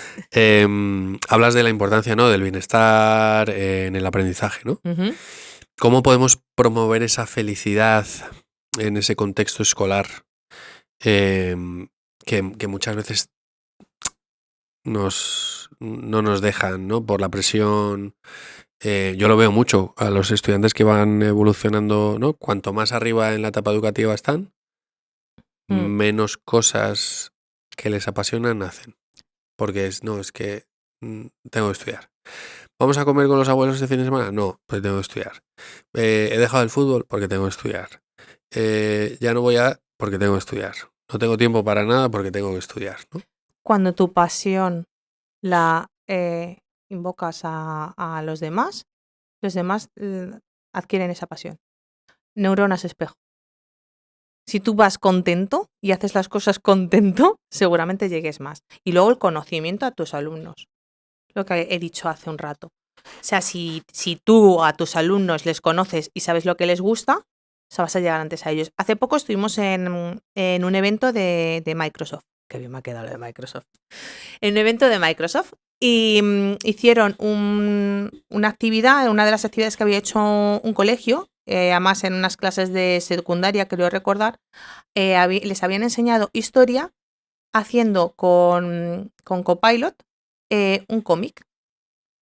A: Hablas de la importancia, ¿no? Del bienestar en el aprendizaje, ¿no?
B: Ujú.
A: ¿Cómo podemos promover esa felicidad en ese contexto escolar em, que muchas veces no nos dejan, ¿no? Por la presión. Yo lo veo mucho a los estudiantes que van evolucionando, ¿no? Cuanto más arriba en la etapa educativa están,
B: Mm.
A: menos cosas que les apasionan hacen. Porque es que tengo que estudiar. ¿Vamos a comer con los abuelos este fin de semana? No, pues tengo que estudiar. He dejado el fútbol porque tengo que estudiar. Ya no voy a porque tengo que estudiar. No tengo tiempo para nada porque tengo que estudiar, ¿no?
B: Cuando tu pasión la invocas a los demás adquieren esa pasión. Neuronas espejo. Si tú vas contento y haces las cosas contento, seguramente llegues más. Y luego el conocimiento a tus alumnos, lo que he dicho hace un rato. O sea, si tú a tus alumnos les conoces y sabes lo que les gusta, o sea, vas a llegar antes a ellos. Hace poco estuvimos en un evento de Microsoft. Qué bien me ha quedado lo de Microsoft. En un evento de Microsoft y hicieron una actividad, una de las actividades que había hecho un colegio, además en unas clases de secundaria, creo recordar, les habían enseñado historia haciendo con Copilot un cómic.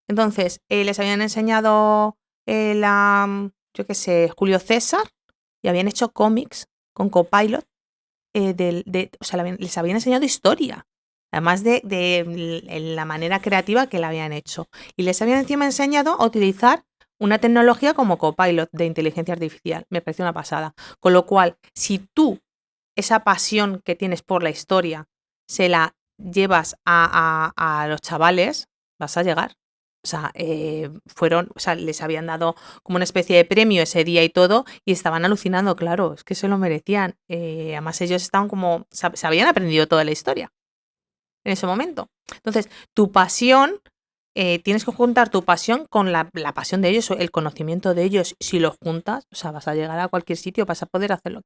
B: Entonces, les habían enseñado yo qué sé, Julio César y habían hecho cómics con Copilot. O sea, les habían enseñado historia. Además de la manera creativa que la habían hecho. Y les habían encima enseñado a utilizar una tecnología como Copilot de inteligencia artificial. Me pareció una pasada. Con lo cual, si tú esa pasión que tienes por la historia se la llevas a los chavales, vas a llegar. O sea, o sea, les habían dado como una especie de premio ese día y todo, y estaban alucinando, claro, es que se lo merecían. Además, ellos estaban como, se habían aprendido toda la historia en ese momento. Entonces, tu pasión, tienes que juntar tu pasión con la pasión de ellos, el conocimiento de ellos. Si lo juntas, o sea, vas a llegar a cualquier sitio, vas a poder hacer lo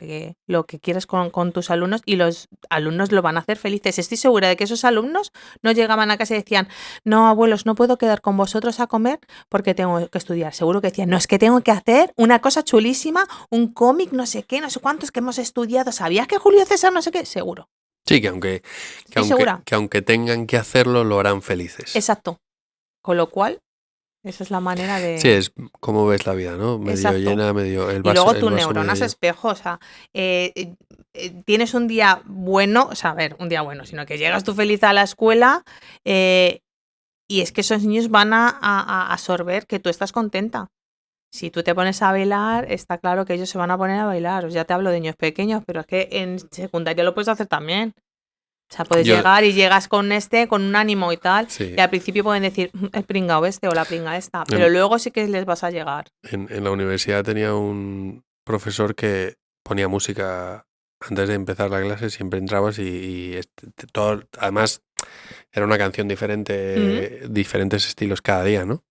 B: que quieres con tus alumnos y los alumnos lo van a hacer felices. Estoy segura de que esos alumnos no llegaban a casa y decían, no, abuelos, no puedo quedar con vosotros a comer porque tengo que estudiar. Seguro que decían, no, es que tengo que hacer una cosa chulísima, un cómic, no sé qué, no sé cuántos que hemos estudiado. ¿Sabías que Julio César no sé qué? Seguro.
A: Sí,
B: Estoy segura.
A: que aunque tengan que hacerlo, lo harán felices.
B: Exacto. Con lo cual, esa es la manera
A: Sí,
B: de...
A: es como ves la vida, ¿no? Medio
B: Exacto.
A: llena, medio
B: Y luego
A: el
B: tu
A: vaso medio
B: neuronas
A: lleno.
B: espejo, o sea, tienes un día bueno, o sea, a ver, un día bueno, sino que llegas tú feliz a la escuela y es que esos niños van a absorber que tú estás contenta. Si tú te pones a bailar, está claro que ellos se van a poner a bailar. Ya te hablo de niños pequeños, pero es que en secundaria lo puedes hacer también. O sea, puedes
A: Yo,
B: llegar y llegas con un ánimo y tal, y
A: sí,
B: al principio pueden decir, el pringao este o la pringa esta, pero
A: en,
B: luego sí que les vas a llegar.
A: en la universidad tenía un profesor que ponía música antes de empezar la clase, siempre entrabas todo, además era una canción
B: Mm.
A: diferente, diferentes estilos cada día, ¿no?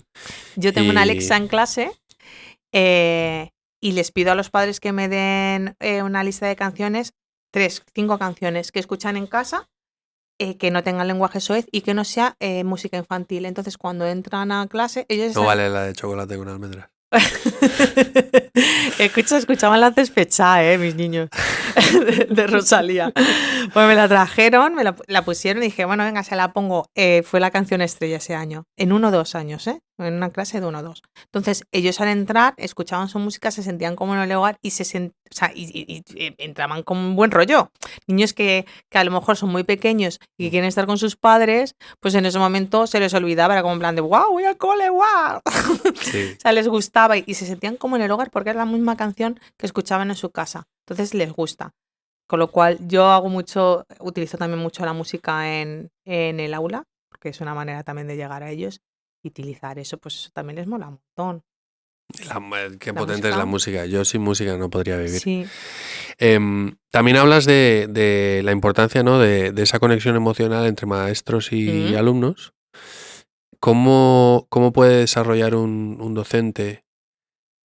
B: Yo tengo una
A: Y
B: Alexa en clase eh, y les pido a los padres que me den una lista de canciones, 3, 5 canciones que escuchan en casa que no tenga lenguaje soez y que no sea música infantil. Entonces, cuando entran a clase, ellos
A: No
B: están...
A: vale la de chocolate con almendras.
B: Escuchaban la despechada, mis niños, de Rosalía. Pues me la trajeron, la pusieron y dije, bueno, venga, se la pongo. Fue la canción estrella ese año, en 1 o 2 años, en una clase de 1 o 2. Entonces, ellos al entrar, escuchaban su música, se sentían como en el hogar y entraban con un buen rollo. Niños que a lo mejor son muy pequeños y que quieren estar con sus padres, pues en ese momento se les olvidaba, era como en plan de, wow, voy al cole, wow.
A: Sí.
B: O sea, les gustaba y se sentían como en el hogar porque era la misma canción que escuchaban en su casa. Entonces les gusta. Con lo cual yo utilizo también mucho la música en el aula, porque es una manera también de llegar a ellos. Y utilizar eso, pues eso también les mola un montón.
A: Qué
B: La
A: potente es la música. Yo sin música no podría vivir.
B: Sí.
A: También hablas de la importancia, ¿no? de esa conexión emocional entre maestros y alumnos. ¿Cómo puede desarrollar un docente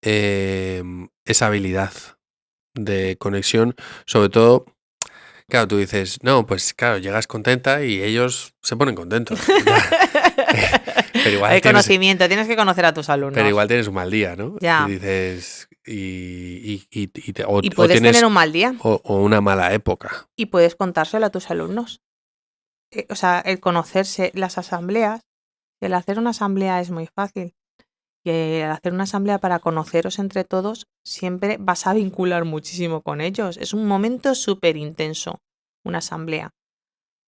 A: esa habilidad de conexión? Sobre todo, claro, tú dices, no, pues claro, llegas contenta y ellos se ponen contentos. Pero igual
B: Hay conocimiento, tienes que conocer a tus alumnos.
A: Pero igual tienes un mal día, ¿no?
B: Ya.
A: Y dices,
B: Y
A: o
B: puedes
A: tienes
B: tener un mal día.
A: o una mala época.
B: Y puedes contárselo a tus alumnos. O sea, el conocerse, las asambleas, el hacer una asamblea es muy fácil. Y al hacer una asamblea para conoceros entre todos, siempre vas a vincular muchísimo con ellos. Es un momento súper intenso, una asamblea.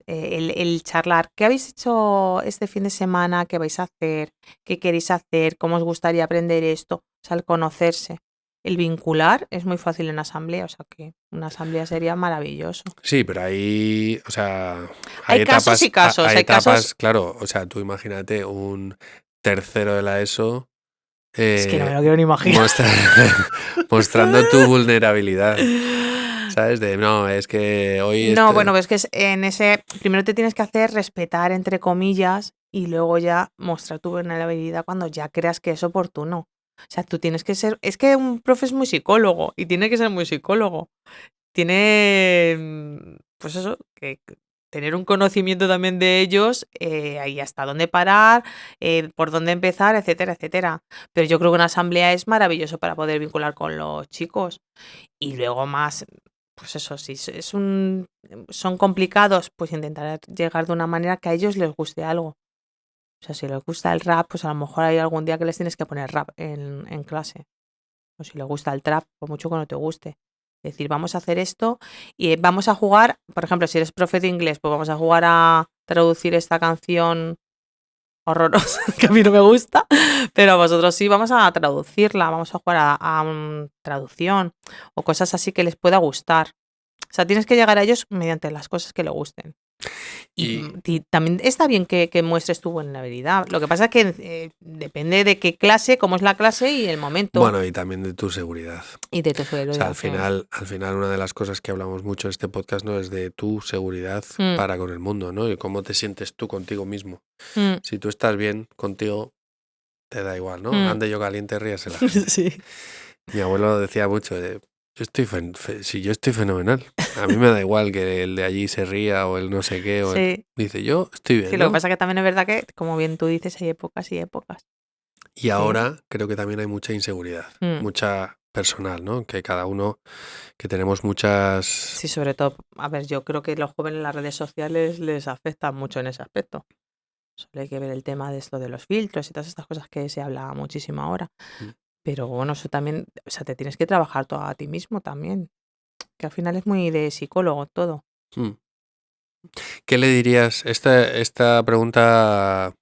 B: El charlar, ¿qué habéis hecho este fin de semana? ¿Qué vais a hacer? ¿Qué queréis hacer? ¿Cómo os gustaría aprender esto? O sea, el conocerse. El vincular es muy fácil en asamblea, o sea que una asamblea sería maravilloso.
A: Sí, pero hay, o sea,
B: Hay casos y casos.
A: Hay
B: Hay
A: etapas,
B: casos.
A: claro, o sea, tú imagínate un tercero de la ESO
B: Es que no me lo quiero ni imaginar.
A: mostrando tu vulnerabilidad. ¿Sabes? No, es que hoy...
B: No, bueno, pues que en ese... Primero te tienes que hacer respetar, entre comillas, y luego ya mostrar tu vulnerabilidad cuando ya creas que es oportuno. O sea, tú tienes que ser... Es que un profe es muy psicólogo y tiene que ser muy psicólogo. Tiene, pues eso, que tener un conocimiento también de ellos, ahí hasta dónde parar, por dónde empezar, etcétera, etcétera. Pero yo creo que una asamblea es maravilloso para poder vincular con los chicos. Y luego más, pues eso, si son complicados, pues intentar llegar de una manera que a ellos les guste algo. O sea, si les gusta el rap, pues a lo mejor hay algún día que les tienes que poner rap en clase. O si les gusta el trap, por mucho que no te guste. Es decir, vamos a hacer esto y vamos a jugar, por ejemplo, si eres profe de inglés, pues vamos a jugar a traducir esta canción horrorosa, que a mí no me gusta, pero a vosotros sí, vamos a traducirla, vamos a jugar a traducción o cosas así que les pueda gustar. O sea, tienes que llegar a ellos mediante las cosas que les gusten. Y también está bien que muestres tu vulnerabilidad. Lo que pasa es que depende de qué clase, cómo es la clase y el momento.
A: Bueno, y también de tu seguridad.
B: Y de tu seguridad.
A: O sea, al final una de las cosas que hablamos mucho en este podcast, ¿no? Es de tu seguridad para con el mundo, ¿no? Y cómo te sientes tú contigo mismo. Si tú estás bien contigo, te da igual, ¿no? Ande yo caliente, ríasela.
B: Sí.
A: Mi abuelo decía mucho, si yo estoy fenomenal, a mí me da igual que el de allí se ría o el no sé qué.
B: Sí.
A: Dice, yo estoy bien,
B: Sí,
A: ¿no?
B: lo que pasa es que también es verdad que, como bien tú dices, hay épocas y épocas.
A: Y ahora creo que también hay mucha inseguridad, mucha personal, ¿no? Que cada uno, que tenemos muchas...
B: Sí, sobre todo, a ver, yo creo que los jóvenes en las redes sociales les afectan mucho en ese aspecto. Solo hay que ver el tema de esto de los filtros y todas estas cosas que se habla muchísimo ahora. Pero bueno, eso también, o sea, te tienes que trabajar todo a ti mismo también. Que al final es muy de psicólogo todo.
A: ¿Qué le dirías? Esta pregunta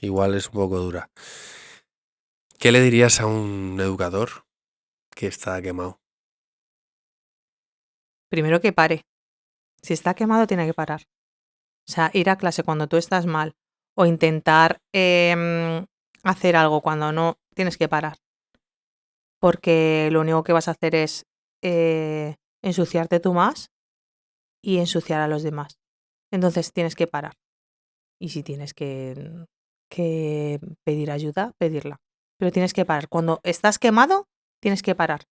A: igual es un poco dura. ¿Qué le dirías a un educador que está quemado?
B: Primero que pare. Si está quemado, tiene que parar. O sea, ir a clase cuando tú estás mal o intentar hacer algo cuando no, tienes que parar. Porque lo único que vas a hacer es ensuciarte tú más y ensuciar a los demás. Entonces tienes que parar. Y si tienes que pedir ayuda, pedirla. Pero tienes que parar. Cuando estás quemado, tienes que parar.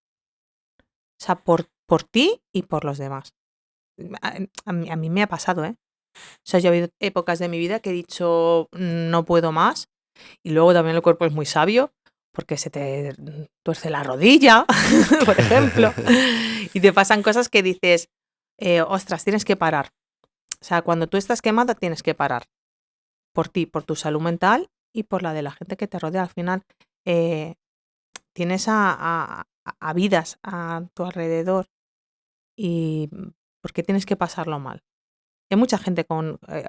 B: O sea, por ti y por los demás. a mí me ha pasado, ¿eh? O sea, yo ha habido épocas de mi vida que he dicho, no puedo más, y luego también el cuerpo es muy sabio, porque se te tuerce la rodilla, por ejemplo, y te pasan cosas que dices, ostras, tienes que parar. O sea, cuando tú estás quemada, tienes que parar. Por ti, por tu salud mental y por la de la gente que te rodea. Al final, eh, tienes a vidas a tu alrededor y ¿por qué tienes que pasarlo mal? Hay mucha gente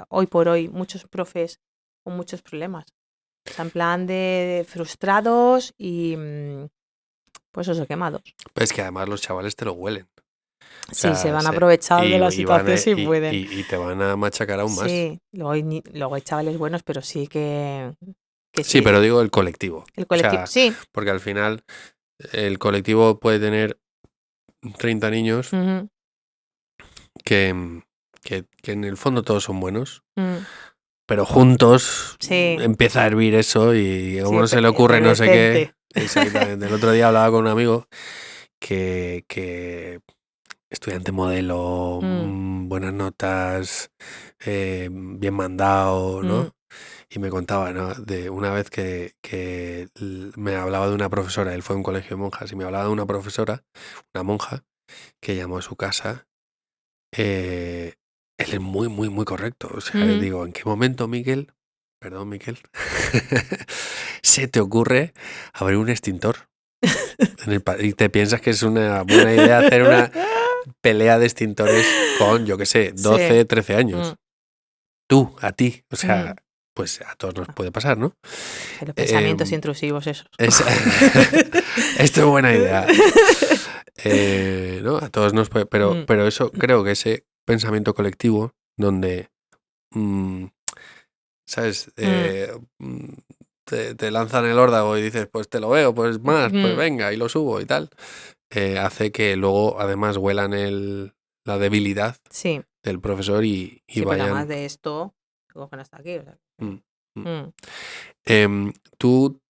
B: hoy por hoy, muchos profes con muchos problemas. O sea, en plan de frustrados y pues eso, quemados.
A: Es que además los chavales te lo huelen. O
B: Sí, se
A: sea,
B: van a aprovechar de la
A: y van
B: situación si
A: y,
B: pueden.
A: y te van a machacar aún más.
B: Sí, luego hay chavales buenos, pero sí que
A: Sí,
B: sí.
A: pero digo el colectivo.
B: El
A: O
B: colectivo,
A: sea,
B: sí.
A: porque al final el colectivo puede tener 30 niños
B: Ujú,
A: que, que en el fondo todos son buenos,
B: mm,
A: pero juntos
B: sí,
A: empieza a hervir eso y a
B: sí,
A: uno se le ocurre no sé qué.
B: efervescente.
A: Exactamente. El otro día hablaba con un amigo que estudiante modelo,
B: Mm,
A: buenas notas, bien mandado,
B: mm,
A: ¿no? Y me contaba, ¿no? De una vez que me hablaba de una profesora, él fue a un colegio de monjas, y me hablaba de una profesora, una monja, que llamó a su casa. Él es muy, muy, muy correcto. O sea,
B: ujú.
A: digo, ¿en qué momento, Miguel, perdón, Miguel, se te ocurre abrir un extintor? Y te piensas que es una buena idea hacer una pelea de extintores con, yo qué sé,
B: Sí,
A: 12, 13
B: mm,
A: años. Tú, a ti. O sea,
B: mm.
A: pues a todos nos puede pasar, ¿no?
B: Los pensamientos
A: Em,
B: intrusivos esos.
A: es- Esto es buena idea. ¿No? A todos nos puede.
B: Mm,
A: Pero eso, creo que ese pensamiento colectivo, donde, mm, ¿sabes?
B: mm,
A: Te lanzan el órdago y dices, pues te lo veo, pues más, pues
B: mm.
A: venga, y lo subo y tal. Hace que luego, además, huelan la debilidad
B: Sí,
A: del profesor y
B: sí, porque además
A: vayan.
B: de esto, cogen hasta aquí. O sea,
A: Mm, mm.
B: mm,
A: ¿Tú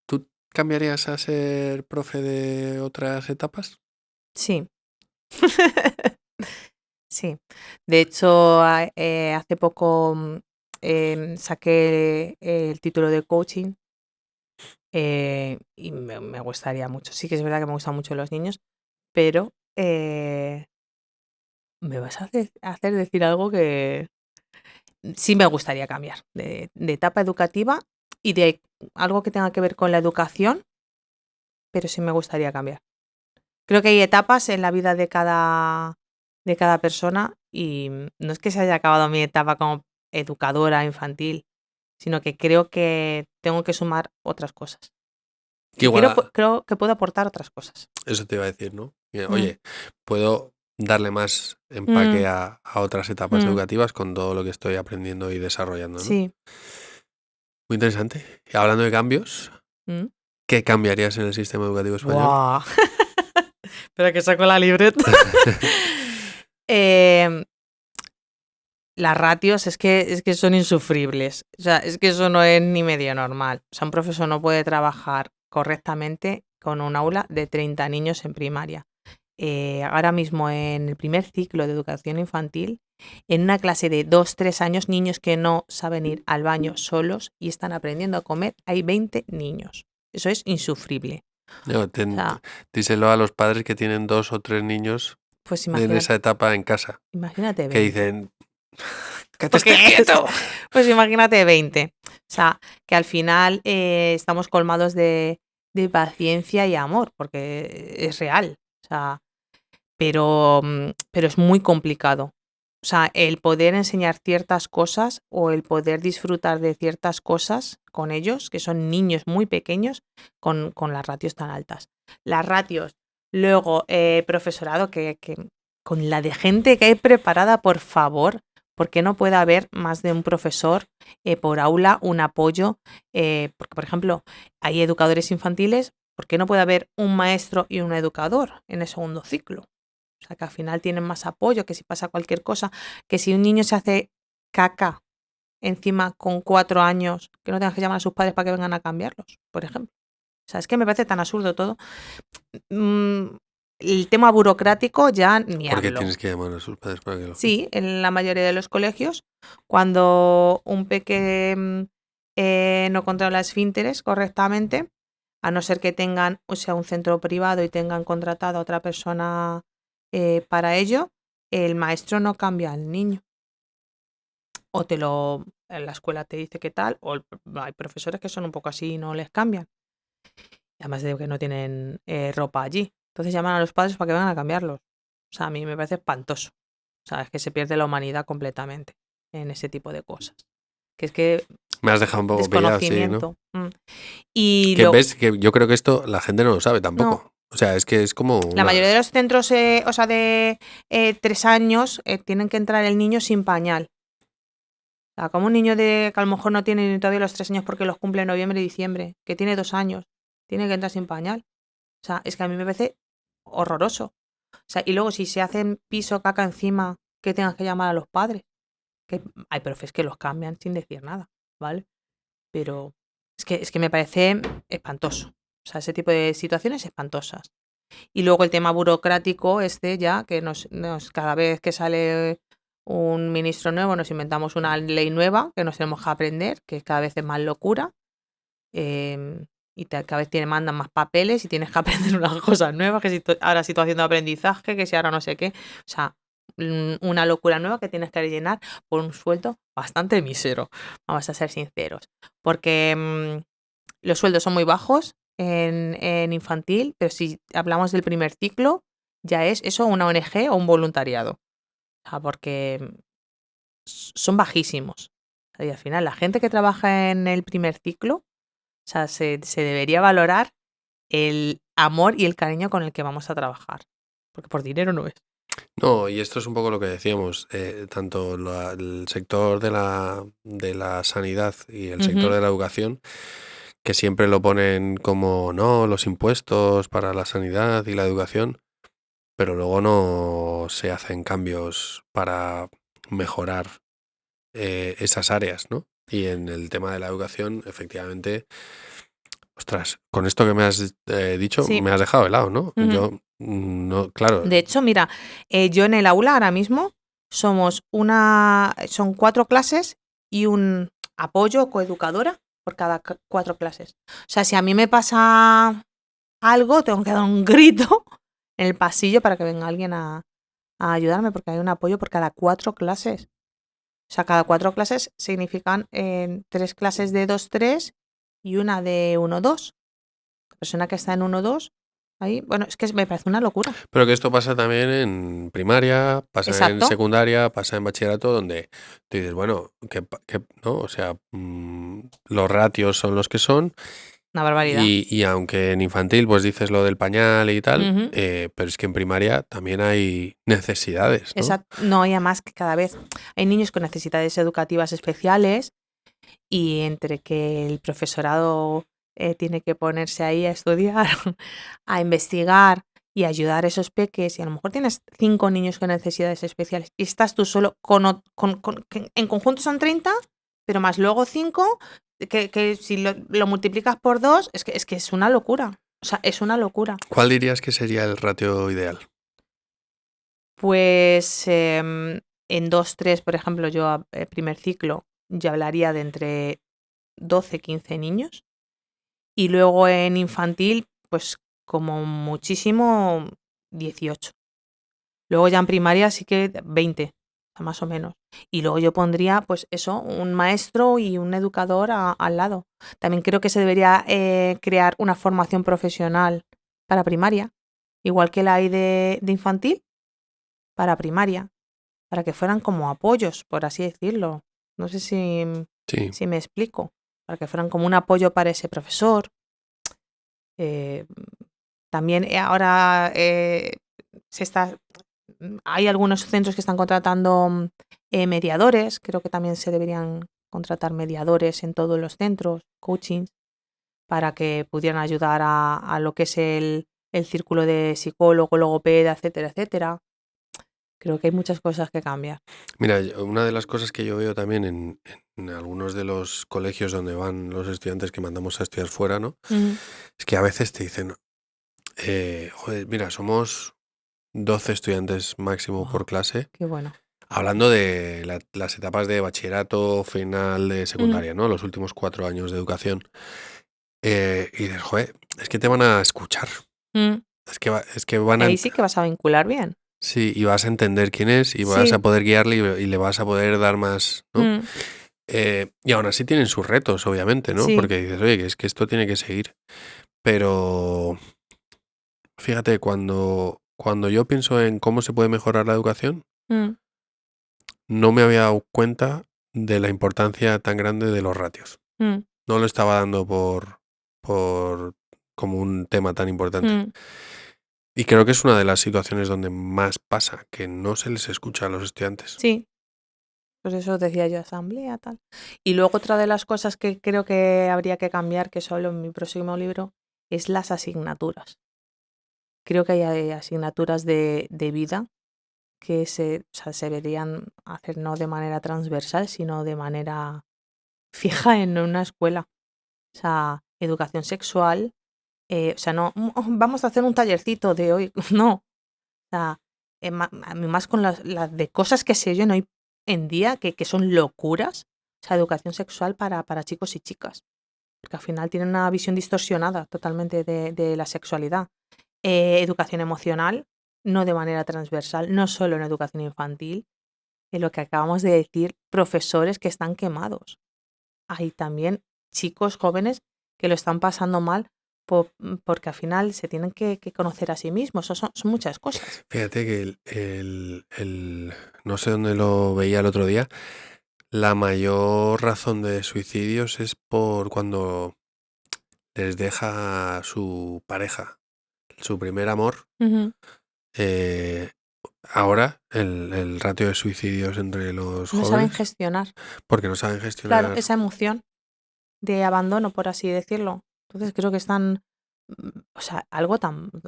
A: cambiarías a ser profe de otras etapas?
B: sí. Sí. De hecho, hace poco saqué el título de coaching y me gustaría mucho. Sí que es verdad que me gustan mucho los niños, pero me vas a hacer decir algo que sí me gustaría cambiar de etapa educativa y de algo que tenga que ver con la educación, pero sí me gustaría cambiar. Creo que hay etapas en la vida de cada persona y no es que se haya acabado mi etapa como educadora infantil, sino que creo que tengo que sumar otras cosas.
A: Que
B: Que
A: igual
B: creo que puedo aportar otras cosas.
A: eso te iba a decir, ¿no? Mira,
B: Mm,
A: oye, puedo darle más empaque
B: mm,
A: a otras etapas
B: mm,
A: educativas con todo lo que estoy aprendiendo y desarrollando, ¿no?
B: sí.
A: Muy interesante. Y hablando de cambios,
B: Mm.
A: ¿qué cambiarías en el sistema educativo español?
B: ¡Buah! Espera que saco la libreta. Em, las ratios es que son insufribles. O sea, es que eso no es ni medio normal. O sea, un profesor no puede trabajar correctamente con un aula de 30 niños en primaria. Ahora mismo en el primer ciclo de educación infantil, en una clase de 2, 3 años, niños que no saben ir al baño solos y están aprendiendo a comer, hay 20 niños. Eso es insufrible.
A: No,
B: O sea,
A: díselo a los padres que tienen 2 o 3 niños
B: pues
A: en esa etapa en casa,
B: imagínate
A: que
B: 20.
A: dicen, ¡que te estés
B: ¿Qué es?
A: quieto!
B: Pues imagínate 20. O sea, que al final estamos colmados de paciencia y amor, porque es real. O sea, pero es muy complicado. O sea, el poder enseñar ciertas cosas o el poder disfrutar de ciertas cosas con ellos, que son niños muy pequeños, con las ratios tan altas. Las ratios, luego profesorado, que con la de gente que hay preparada, por favor, ¿por qué no puede haber más de un profesor por aula, un apoyo? Porque, por ejemplo, hay educadores infantiles, ¿por qué no puede haber un maestro y un educador en el segundo ciclo? O sea, que al final tienen más apoyo, que si pasa cualquier cosa, que si un niño se hace caca encima con 4 años, que no tengas que llamar a sus padres para que vengan a cambiarlos, por ejemplo. O sea, es que me parece tan absurdo todo. Mm, el tema burocrático ya ni
A: ¿Por qué
B: hablo.
A: tienes que llamar a sus padres para que lo...
B: Sí, en la mayoría de los colegios, cuando un peque no controla esfínteres correctamente, a no ser que tengan, o sea, un centro privado y tengan contratado a otra persona para ello, el maestro no cambia al niño. O en la escuela te dice qué tal, o hay profesores que son un poco así y no les cambian. Además de que no tienen ropa allí. Entonces llaman a los padres para que vengan a cambiarlos. O sea, a mí me parece espantoso. O sea, es que se pierde la humanidad completamente en ese tipo de cosas. Que es que
A: Me has dejado un poco pillado, sí, ¿no?
B: desconocimiento. Y
A: Que ves que yo creo que esto la gente no lo sabe
B: no,
A: tampoco. O sea, es que es como
B: la mayoría de
A: una...
B: los centros, o sea, de 3 años, tienen que entrar el niño sin pañal. O sea, como un niño que a lo mejor no tiene ni todavía los 3 años porque los cumple en noviembre y diciembre, que tiene 2 años, tiene que entrar sin pañal. O sea, es que a mí me parece horroroso. O sea, y luego si se hacen piso, caca encima, que tengas que llamar a los padres. Que hay profes que los cambian sin decir nada, ¿vale? Pero es que me parece espantoso. O sea, ese tipo de situaciones espantosas. Y luego el tema burocrático, ya, que cada vez que sale un ministro nuevo nos inventamos una ley nueva que nos tenemos que aprender, que cada vez es más locura. Y cada vez mandan más papeles y tienes que aprender unas cosas nuevas, que si ahora situación de aprendizaje, que si ahora no sé qué. O sea, una locura nueva que tienes que rellenar por un sueldo bastante mísero, vamos a ser sinceros. Porque los sueldos son muy bajos en infantil, pero si hablamos del primer ciclo, ya es eso una ONG o un voluntariado. O sea, porque son bajísimos. Y al final, la gente que trabaja en el primer ciclo, o sea, se debería valorar el amor y el cariño con el que vamos a trabajar. Porque por dinero no es.
A: No, y esto es un poco lo que decíamos, tanto el sector de la sanidad y el sector
B: Ujú.
A: de la educación, que siempre lo ponen como, no, los impuestos para la sanidad y la educación, pero luego no se hacen cambios para mejorar esas áreas, ¿no? Y en el tema de la educación, efectivamente, ostras, con esto que me has dicho,
B: Sí.
A: me has dejado helado, ¿no?
B: Ujú.
A: Yo, no, claro,
B: De hecho, mira, yo en el aula ahora mismo son 4 clases y un apoyo coeducadora por cada 4 clases. O sea, si a mí me pasa algo, tengo que dar un grito en el pasillo para que venga alguien a ayudarme, porque hay un apoyo por cada 4 clases. O sea, cada 4 clases significan 3 clases de 2-3 y una de 1-2. La persona que está en 1-2, ahí, bueno, es que me parece una locura.
A: pero que esto pasa también en primaria, pasa en
B: Exacto,
A: secundaria, pasa en bachillerato, donde tú dices, bueno, ¿no? O sea, los ratios son los que son,
B: una barbaridad.
A: y aunque en infantil pues dices lo del pañal y tal,
B: Ujú.
A: pero es que en primaria también hay necesidades, ¿no?
B: No, y además que cada vez hay niños con necesidades educativas especiales y entre que el profesorado tiene que ponerse ahí a estudiar, a investigar y ayudar a esos peques, y a lo mejor tienes 5 niños con necesidades especiales y estás tú solo que en conjunto son 30, pero más luego 5, que si lo multiplicas por 2, es que es una locura. O sea, es una locura.
A: ¿Cuál dirías que sería el ratio ideal?
B: Pues en 2-3, por ejemplo, yo primer ciclo ya hablaría de entre 12-15 niños. Y luego en infantil, pues como muchísimo 18. Luego ya en primaria sí que 20, más o menos. Y luego yo pondría, pues eso, un maestro y un educador al lado. También creo que se debería crear una formación profesional para primaria, igual que la hay de infantil, para primaria, para que fueran como apoyos, por así decirlo. No sé
A: Sí.
B: si me explico. Para que fueran como un apoyo para ese profesor. Eh, También ahora hay algunos centros que están contratando mediadores. Creo que también se deberían contratar mediadores en todos los centros, coachings, para que pudieran ayudar a lo que es el círculo de psicólogo, logopeda, etcétera, etcétera. Creo que hay muchas cosas que cambiar.
A: Mira, una de las cosas que yo veo también en algunos de los colegios donde van los estudiantes que mandamos a estudiar fuera, ¿no?
B: Ujú.
A: Es que a veces te dicen, joder, mira, somos 12 estudiantes máximo por
B: Wow,
A: clase,
B: qué bueno.
A: hablando de las etapas de bachillerato, final de
B: Mm,
A: secundaria, ¿no? Los últimos 4 años de educación. Y dices, joder, es que te van a escuchar.
B: mm.
A: Es que van
B: Y
A: a...
B: ahí sí que vas a vincular bien.
A: Sí, y vas a entender quién es y vas a
B: Sí.
A: poder guiarle y le vas a poder dar más, ¿no?
B: Mm,
A: Y aún así tienen sus retos, obviamente, ¿no?
B: sí.
A: Porque dices, oye, que es que esto tiene que seguir. Pero fíjate, cuando yo pienso en cómo se puede mejorar la educación,
B: Mm,
A: no me había dado cuenta de la importancia tan grande de los ratios.
B: mm,
A: No lo estaba dando por como un tema tan importante.
B: mm.
A: Y creo que es una de las situaciones donde más pasa, que no se les escucha a los estudiantes.
B: Sí. Pues eso decía yo, asamblea, tal. Y luego otra de las cosas que creo que habría que cambiar, que solo en mi próximo libro, es las asignaturas. Creo que hay asignaturas de vida que o sea, se deberían hacer no de manera transversal, sino de manera fija en una escuela. O sea, educación sexual, o sea, no, vamos a hacer un tallercito de hoy, no. O sea, más con las de cosas que se oyen hoy en día que son locuras. O sea, educación sexual para chicos y chicas. Porque al final tienen una visión distorsionada totalmente de la sexualidad. Educación emocional, no de manera transversal, no solo en educación infantil, en lo que acabamos de decir, profesores que están quemados. Hay también chicos jóvenes que lo están pasando mal porque al final se tienen que conocer a sí mismos. Eso son muchas cosas.
A: Fíjate que no sé dónde lo veía el otro día, la mayor razón de suicidios es por cuando les deja su pareja, su primer amor.
B: Ujú.
A: eh, Ahora el ratio de suicidios entre los
B: No saben
A: jóvenes,
B: gestionar,
A: porque no saben
B: claro,
A: gestionar.
B: esa emoción de abandono, por así decirlo. Entonces creo que están, o sea, algo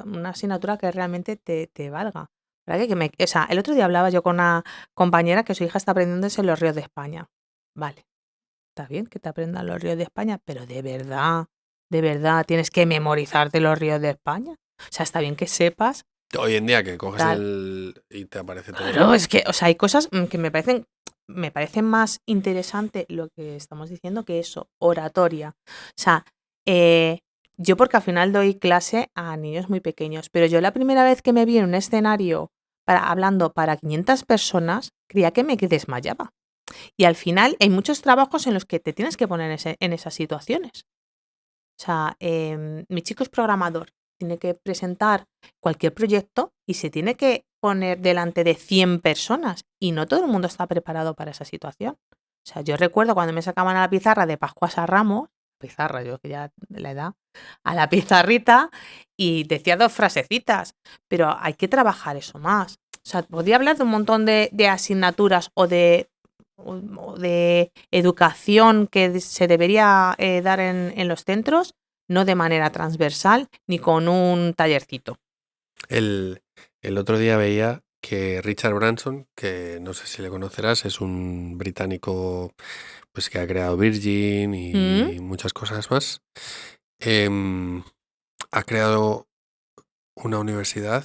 B: una asignatura que realmente te valga. ¿Verdad? O sea, el otro día hablaba yo con una compañera que su hija está aprendiéndose los ríos de España. Vale, está bien que te aprendan los ríos de España, pero de verdad, tienes que memorizarte los ríos de España. O sea, está bien que sepas
A: Hoy en día que coges
B: tal.
A: y te aparece todo,
B: Claro,
A: ¿no?
B: es que, o sea, hay cosas que me parece más interesante lo que estamos diciendo que eso, oratoria. O sea, eh, yo porque al final doy clase a niños muy pequeños, pero yo la primera vez que me vi en un escenario hablando para 500 personas, creía que me desmayaba. Y al final hay muchos trabajos en los que te tienes que poner en esas situaciones. O sea, mi chico es programador, tiene que presentar cualquier proyecto y se tiene que poner delante de 100 personas y no todo el mundo está preparado para esa situación. O sea, yo recuerdo cuando me sacaban a la pizarra de Pascuas a Ramos, pizarra, yo que ya de la edad, a la pizarrita y decía 2 frasecitas, pero hay que trabajar eso más. O sea, podría hablar de un montón de asignaturas o de educación que se debería dar en los centros, no de manera transversal ni con un tallercito.
A: El, el otro día veía que Richard Branson, que no sé si le conocerás, es un británico pues que ha creado Virgin
B: Mm,
A: y muchas cosas más. em, Ha creado una universidad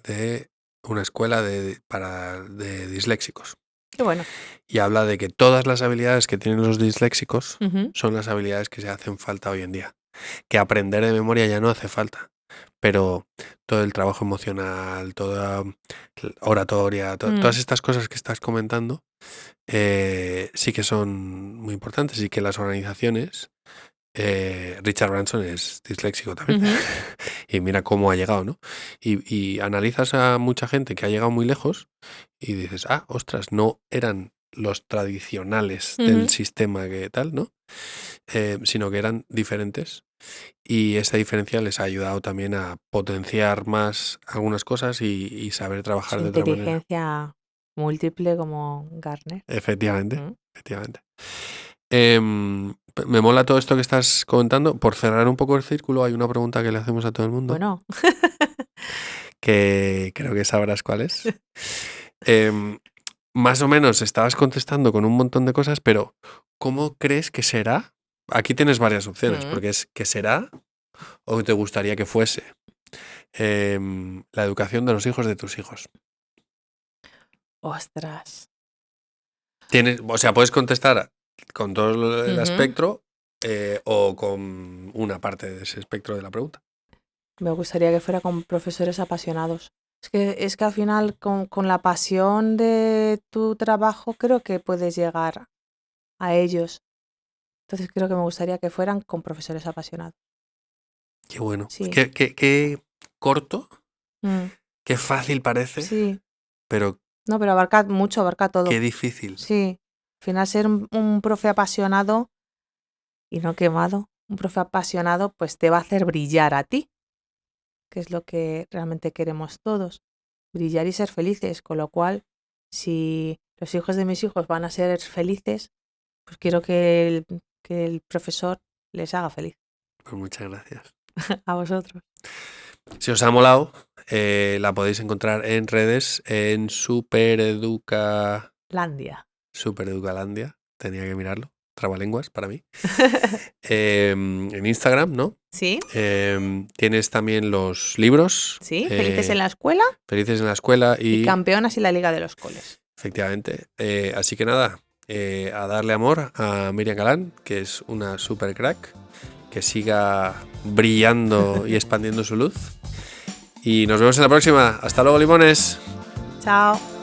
A: de una escuela de disléxicos.
B: qué bueno.
A: Y habla de que todas las habilidades que tienen los disléxicos
B: Ujú,
A: son las habilidades que se hacen falta hoy en día. Que aprender de memoria ya no hace falta, pero todo el trabajo emocional, toda oratoria,
B: mm,
A: todas estas cosas que estás comentando, sí que son muy importantes y que las organizaciones, Richard Branson es disléxico también,
B: ujú,
A: y mira cómo ha llegado, ¿no? Y analizas a mucha gente que ha llegado muy lejos y dices, ah, ostras, no eran los tradicionales del
B: ujú.
A: sistema que tal, ¿no? Sino que eran diferentes y esa diferencia les ha ayudado también a potenciar más algunas cosas y saber
B: Su
A: trabajar de otra manera.
B: inteligencia múltiple como Garner.
A: Efectivamente,
B: Mm.
A: efectivamente. Me mola todo esto que estás comentando. Por cerrar un poco el círculo, hay una pregunta que le hacemos a todo el mundo,
B: Bueno,
A: que creo que sabrás cuál es. Em, Más o menos estabas contestando con un montón de cosas, pero ¿cómo crees que será? Aquí tienes varias opciones,
B: mm,
A: porque es que será o que te gustaría que fuese La educación de los hijos de tus hijos.
B: Ostras.
A: O sea, puedes contestar con todo el
B: Ujú.
A: espectro o con una parte de ese espectro de la pregunta.
B: Me gustaría que fuera con profesores apasionados. Es que al final con la pasión de tu trabajo creo que puedes llegar a ellos. Entonces creo que me gustaría que fueran con profesores apasionados.
A: Qué bueno.
B: Sí.
A: Qué corto,
B: Mm,
A: qué fácil parece,
B: sí.
A: pero
B: No, pero abarca mucho, abarca todo.
A: qué difícil.
B: Sí. Al final ser un profe apasionado y no quemado, un profe apasionado pues te va a hacer brillar a ti, que es lo que realmente queremos todos. Brillar y ser felices, con lo cual, si los hijos de mis hijos van a ser felices, pues quiero que el profesor les haga feliz.
A: Pues muchas gracias.
B: A vosotros.
A: Si os ha molado, la podéis encontrar en redes en
B: Landia.
A: Supereducalandia. Tenía que mirarlo. Trabalenguas para mí. En Instagram, ¿no?
B: ¿Sí?
A: Tienes también los libros.
B: ¿Sí? Felices en la escuela
A: Felices en la escuela
B: y
A: y
B: campeonas y la liga de los coles.
A: efectivamente. Así que nada, a darle amor a Miriam Galán, que es una super crack, que siga brillando y expandiendo su luz. Y nos vemos en la próxima. Hasta luego, limones.
B: Chao.